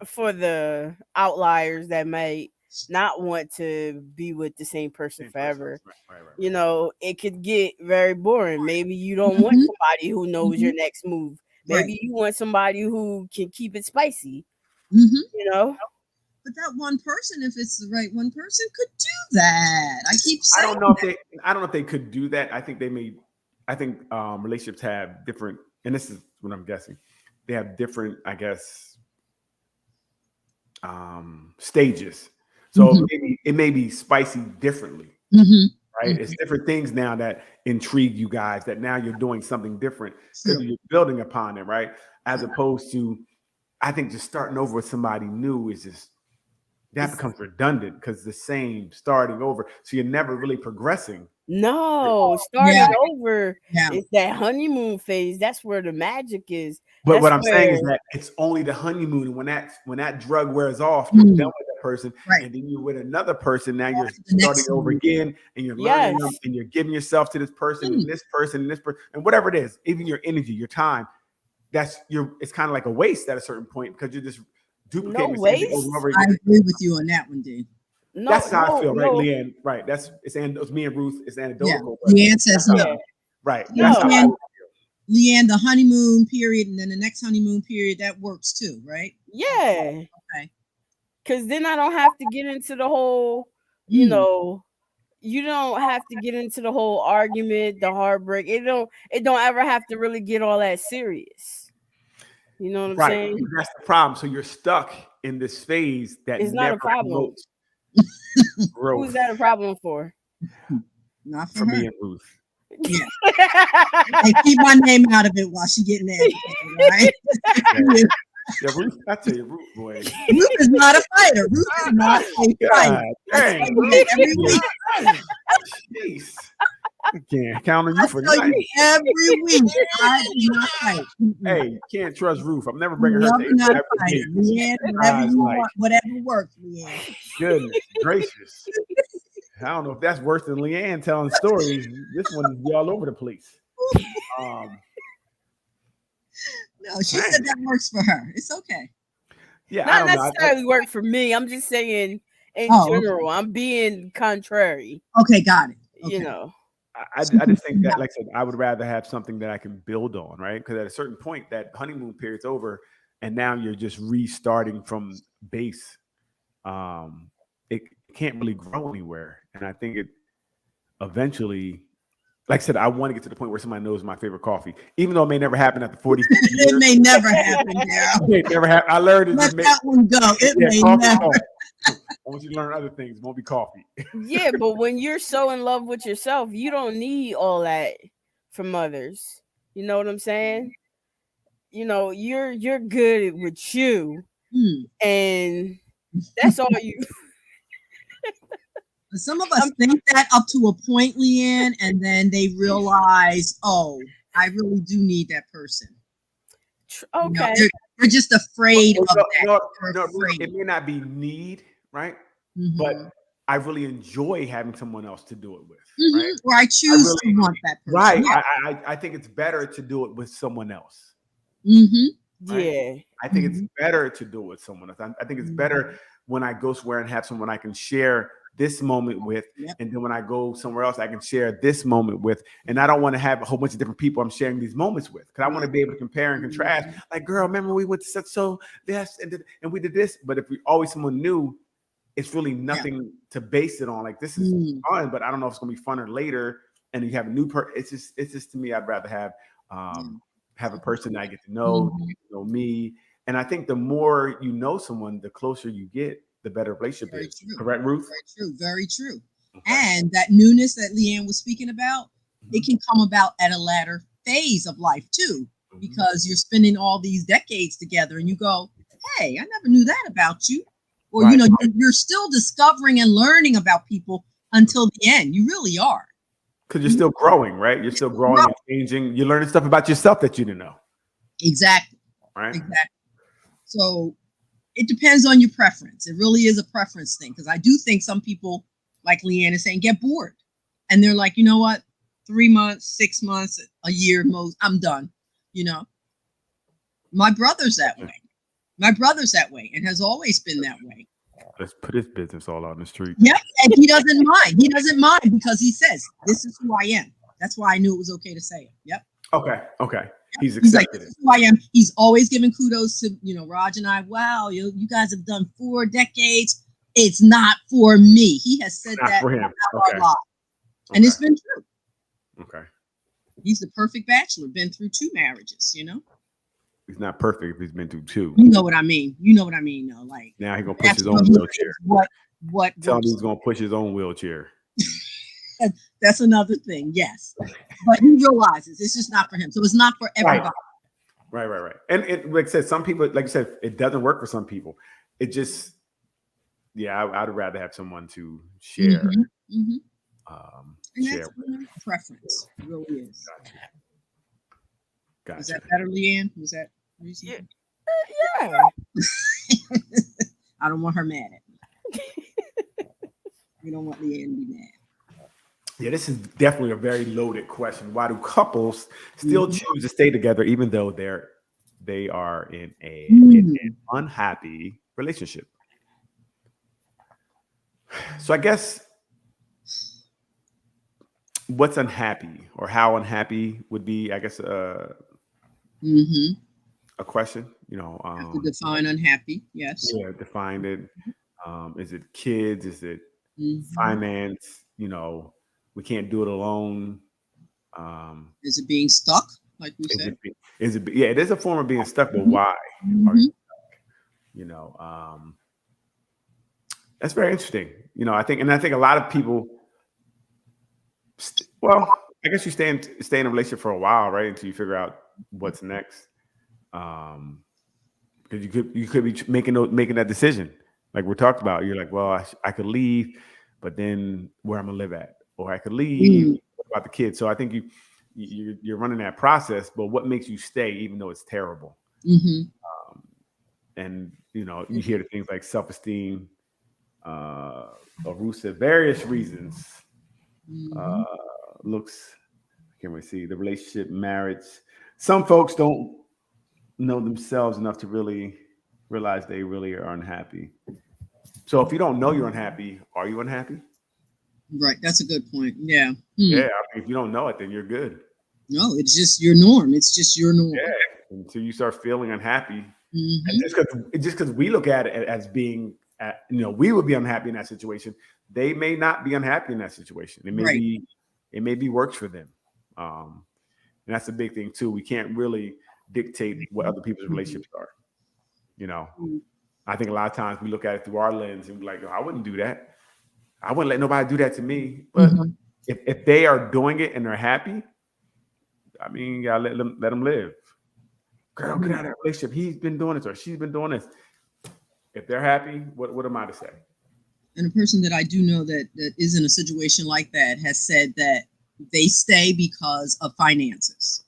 for the outliers that might not want to be with the same person forever. Right. It could get very boring. Maybe you don't want somebody who knows your next move. Maybe you want somebody who can keep it spicy. But that one person, if it's the right one person, could do that. I keep saying I don't know if they could do that. I think relationships have different, and this is what I'm guessing. They have different, I guess, stages. So it may be spicy differently. Right? It's different things now that intrigue you guys, that now you're doing something different because you're building upon it, right? As opposed to, I think just starting over with somebody new is just, that becomes redundant because the same starting over. So you're never really progressing. No, starting over is that honeymoon phase. That's where the magic is. But what I'm saying is that it's only the honeymoon. And when that drug wears off, you're done with that person. And then you're with another person. Now you're starting over again and you're learning them and you're giving yourself to this person and this person and this person and whatever it is, even your energy, your time. It's kind of like a waste at a certain point because you're just duplicating over and over again. I agree with you on that one, D. That's how I feel, right, Leanne? Right. It's me and Ruth. It's anecdotal. Leanne says no. Right. That's how I feel. Leanne, the honeymoon period and then the next honeymoon period, that works too, right? Yeah. Okay. Because then I don't have to get into the whole, you don't have to get into the whole argument, the heartbreak. It don't ever have to really get all that serious. You know what I'm saying? That's the problem. So you're stuck in this phase that it's not a problem. Who's that a problem for? Not for me and Ruth. Yeah. Hey, keep my name out of it while she getting there, right? Yeah, Ruth, I tell you, Ruth, boy. Ruth is not a fighter. Ruth is not a fighter. Every week. Jeez. I can't count on you for that. Every week, I do not fight. Hey, you can't trust Ruth. I'm never bringing her to not fighter. Leanne, whatever you want, whatever works, Leanne. Goodness gracious. I don't know if that's worse than Leanne telling stories. This one is all over the place. No, she said that works for her. It's okay. Yeah, not necessarily work for me. I'm just saying in general. Okay. I'm being contrary. Okay, got it. Okay. I just think that, like I said, I would rather have something that I can build on, right? Because at a certain point, that honeymoon period's over, and now you're just restarting from base. It can't really grow anywhere, and I think it eventually, like I said, I want to get to the point where somebody knows my favorite coffee, even though it may never happen after 40 years. It may never happen, Daryl. It never happen. I learned it. Let that one go. It may never. I want you to learn other things. It won't be coffee. Yeah, but when you're so in love with yourself, you don't need all that from others. You know what I'm saying? You're good with you, and that's all you. Some of us think that up to a point, Leanne, and then they realize, oh, I really do need that person. Okay. They're just afraid of that. It may not be need, right? But I really enjoy having someone else to do it with. Right? Or I choose to want that person. Right. Yeah. I think it's better to do it with someone else. Right? Yeah. I think it's better to do it with someone else. I think it's better when I go somewhere and have someone I can share this moment with, and then when I go somewhere else, I can share this moment with. And I don't want to have a whole bunch of different people I'm sharing these moments with, because I want to be able to compare and contrast. Like, girl, remember we went to this and we did this. But if we always someone new, it's really nothing to base it on. Like, this is fun, but I don't know if it's gonna be funner later. And you have a new person. It's just to me, I'd rather have a person that I get to know me. And I think the more you know someone, the closer you get, the better relationship is. True. Correct, Ruth? Very true. Okay. And that newness that Leanne was speaking about, it can come about at a latter phase of life too, because you're spending all these decades together and you go, hey, I never knew that about you. Or, you're still discovering and learning about people until the end. You really are. Because you're still growing, right? You're still growing and changing. You're learning stuff about yourself that you didn't know. Exactly. Right. Exactly. So it depends on your preference. It really is a preference thing, because I do think some people, like Leanne is saying, get bored. And they're like, you know what? 3 months, 6 months, a year most. I'm done. You know, my brother's that way. My brother's that way and has always been that way. Let's put his business all out in the street. Yep. And he doesn't mind. He doesn't mind because he says, this is who I am. That's why I knew it was okay to say it. Yep. Okay. He's He's like, accepted this it. is who I am. He's always giving kudos to, Raj and I. Wow, you guys have done 4 decades. It's not for me. He has said Not that for him. out Okay. loud. And it's been true. Okay. He's the perfect bachelor, been through 2 marriages, He's not perfect if he's been through 2. You know what I mean. You know what I mean, though. Like, Now he's gonna push his own bachelorhood wheelchair. is what Tell him works. he's gonna push his own wheelchair. That's another thing, yes. But he realizes it's just not for him. So it's not for everybody. Right. And it, like I said, some people, like I said, it doesn't work for some people. It just, I'd rather have someone to share. Mhm, mhm. And Share. that's preference. It really is. Gotcha. Is that better, Leanne? Was that reasonable? Yeah. I don't want her mad at me. We don't want Leanne to be mad. Yeah, this is definitely a very loaded question. Why do couples still choose to stay together even though they are in an unhappy relationship? So I guess what's unhappy or how unhappy would be, I guess, a question. Have to define unhappy. Yes. Yeah, define it. Is it kids? Is it finance? We can't do it alone. Is it being stuck? Like we said. It is a form of being stuck, but why are you stuck? That's very interesting. I think a lot of people. I guess you stay in a relationship for a while, right? Until you figure out what's next. Because you could be making that decision, like we're talking about. You're like, well, I could leave, but then where I'm gonna live at, or I could leave. What about the kids? So I think you're running that process. But what makes you stay, even though it's terrible? And you hear the things like self-esteem, elusive, various reasons. Looks, can we see the relationship, marriage? Some folks don't know themselves enough to really realize they really are unhappy. So if you don't know you're unhappy, are you unhappy? Right. That's a good point. Yeah. Yeah. If you don't know it, then you're good. No, it's just your norm. It's just your norm. Yeah. Until you start feeling unhappy. And just because we look at it as being, we would be unhappy in that situation. They may not be unhappy in that situation. It may be works for them. And that's a big thing too. We can't really dictate what other people's relationships are. I think a lot of times we look at it through our lens and we're like, oh, I wouldn't do that. I wouldn't let nobody do that to me. But if they are doing it and they're happy, I mean, you gotta let them live. Girl, get out of that relationship. He's been doing this or she's been doing this. If they're happy, what am I to say? And a person that I do know that is in a situation like that has said that they stay because of finances.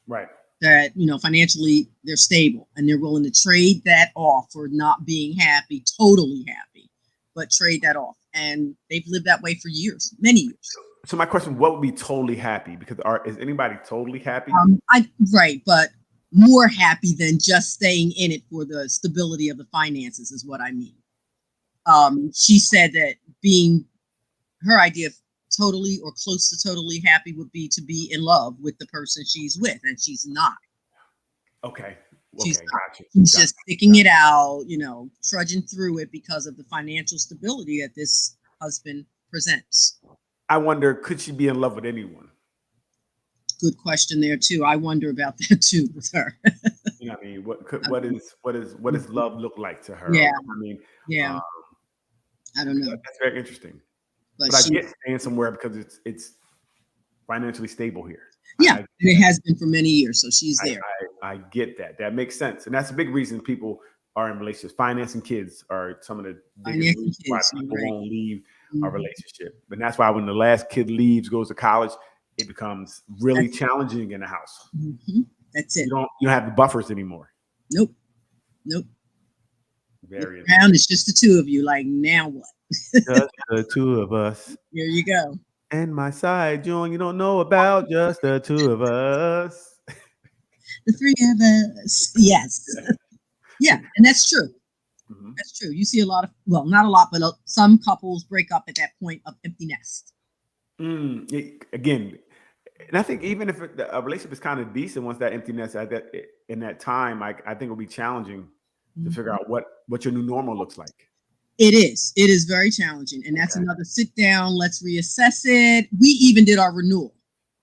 Right. That, financially they're stable and they're willing to trade that off for not being happy, totally happy, but trade that off. And they've lived that way for years, many years. So my question, what would be totally happy? Because is anybody totally happy? Right, but more happy than just staying in it for the stability of the finances is what I mean. She said that her idea of totally or close to totally happy would be to be in love with the person she's with, and she's not. Okay. She's Gotcha. She's just sticking it out, trudging through it because of the financial stability that this husband presents. I wonder, could she be in love with anyone? Good question there too. I wonder about that too with her. What I mean? What does love look like to her? Yeah. I mean, Yeah. I don't know. That's very interesting. But I get staying somewhere because it's financially stable here. Yeah, and it has been for many years, so she's there. I get that. That makes sense, and that's a big reason people are in relationships. Financing kids are some of the biggest reasons why people won't leave a relationship. But that's why when the last kid leaves, goes to college, it becomes really challenging in the house. That's it. You don't have the buffers anymore. Nope. Very around it's just the two of you. Like, now what? Just the two of us. Here you go. And my side joint you don't know about, just the two of us. The three of us. Yes. Yeah, and that's true. Mhm. That's true. You see a lot of, well, not a lot, but some couples break up at that point of empty nest. Again, and I think even if a relationship is kind of decent, once that emptiness at that in that time, I think it'll be challenging to figure out what your new normal looks like. It is. It is very challenging. And that's Okay. another sit down, let's reassess it. We even did our renewal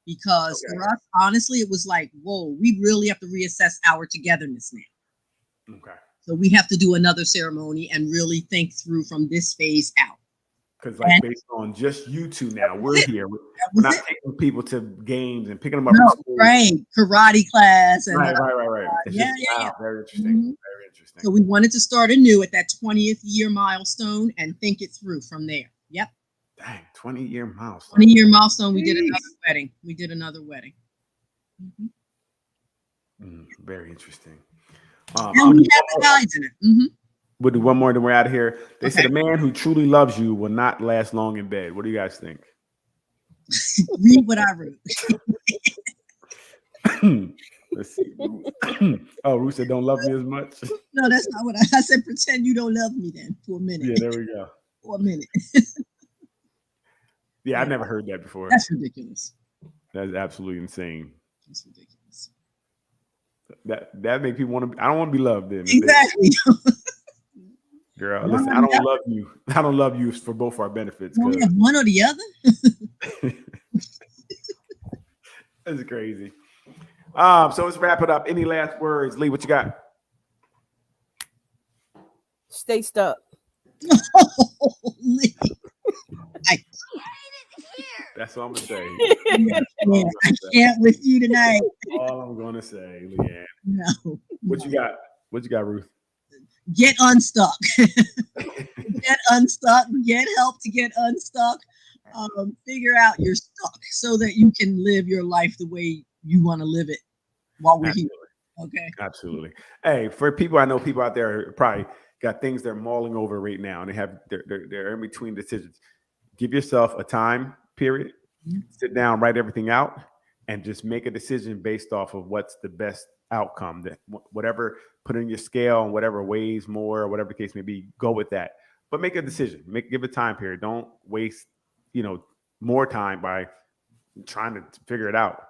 because Okay. for us, honestly, it was like, whoa, we really have to reassess our togetherness now. Okay. So we have to do another ceremony and really think through from this phase out. Because like based on just you two now, we're here. We're not taking people to games and picking them up from school. Right. Karate class. And Right. It's yeah, just yeah. very interesting. Mhm. Very interesting. So we wanted to start anew at that 20th year milestone and think it through from there. Yep. Dang, 20-year milestone. 20-year milestone. We did another wedding. Mhm. Very interesting. And we have the guides in it. Mm-hmm. We'll do one more, then we're out of here. They Okay. said a man who truly loves you will not last long in bed. What do you guys think? Read what I wrote. Let's see. Oh, Ruth said, "Don't love me as much." No, that's not what I said. Pretend you don't love me then for a minute. Yeah, there we go. For a minute. Yeah, I've never heard that before. That's ridiculous. That's absolutely insane. That's ridiculous. That make people want to. I don't want to be loved. Then Exactly. girl, listen, I don't love you. I don't love you for both our benefits. We have one or the other. That's crazy. So let's wrap it up. Any last words, Lee? What you got? Stay stuck. That's all I'm gonna say. Yeah, I can't with you tonight. All I'm gonna say, Leanne. No. What you got? What you got, Ruth? Get unstuck. Get unstuck. Get help to get unstuck. Figure out you're stuck so that you can live your life the way you want to live it while we're here. Okay. Absolutely. Hey, for people, I know people out there probably got things they're mulling over right now, and they're in between decisions. Give yourself a time period. Sit down, write everything out, and just make a decision based off of what's the best outcome. That whatever, put in your scale and whatever weighs more, or whatever the case may be, go with that. But make a decision. Give a time period. Don't waste, more time by trying to figure it out.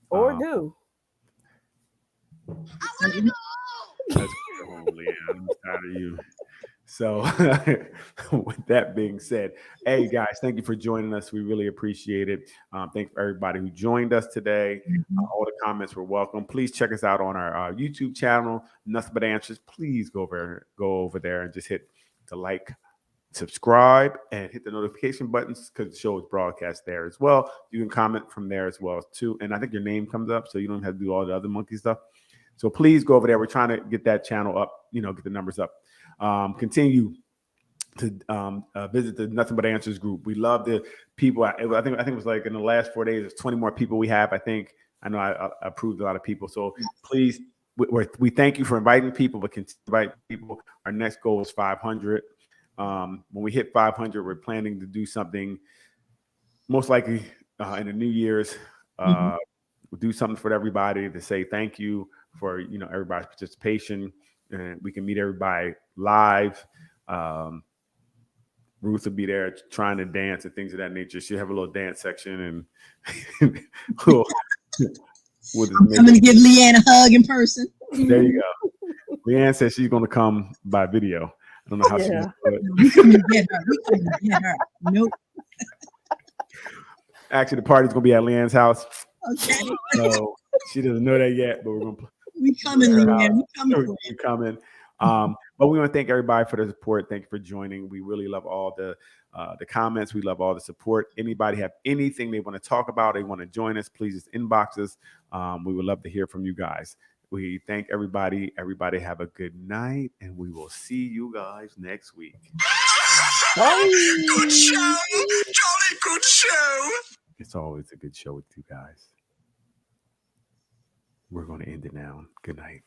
Or do. That's holy. I'm tired of you. So with that being said, hey guys, thank you for joining us. We really appreciate it. Thanks for everybody who joined us today. All the comments were welcome. Please check us out on our YouTube channel, Nothing But Answers. Please go over there and just hit the like, subscribe, and hit the notification buttons because the show is broadcast there as well. You can comment from there as well too. And I think your name comes up, so you don't have to do all the other monkey stuff. So please go over there. We're trying to get that channel up, get the numbers up. Continue to visit the Nothing But Answers group. We love the people. I think it was like in the last 4 days, there's 20 more people we have. I think I know I approved a lot of people. So please, we thank you for inviting people, but continue to invite people. Our next goal is 500. When we hit 500, we're planning to do something. Most likely in the New Year's, we'll do something for everybody to say thank you for everybody's participation, and we can meet everybody live. Ruth will be there trying to dance and things of that nature. She'll have a little dance section, and I'm coming to give Leanne a hug in person. There you go. Leanne says she's going to come by video. I don't know how she's going to do it. We coming to get her. Nope. Actually, the party's going to be at Leanne's house. Okay. So she doesn't know that yet, but we're going to. We coming, Leanne. We coming for you. You coming. But we want to thank everybody for the support. Thank you for joining. We really love all the comments. We love all the support. Anybody have anything they want to talk about, they want to join us, please just inbox us. We would love to hear from you guys. We thank everybody. Everybody have a good night, and we will see you guys next week. Good show. Jolly good show. It's always a good show with you guys. We're going to end it now. Good night.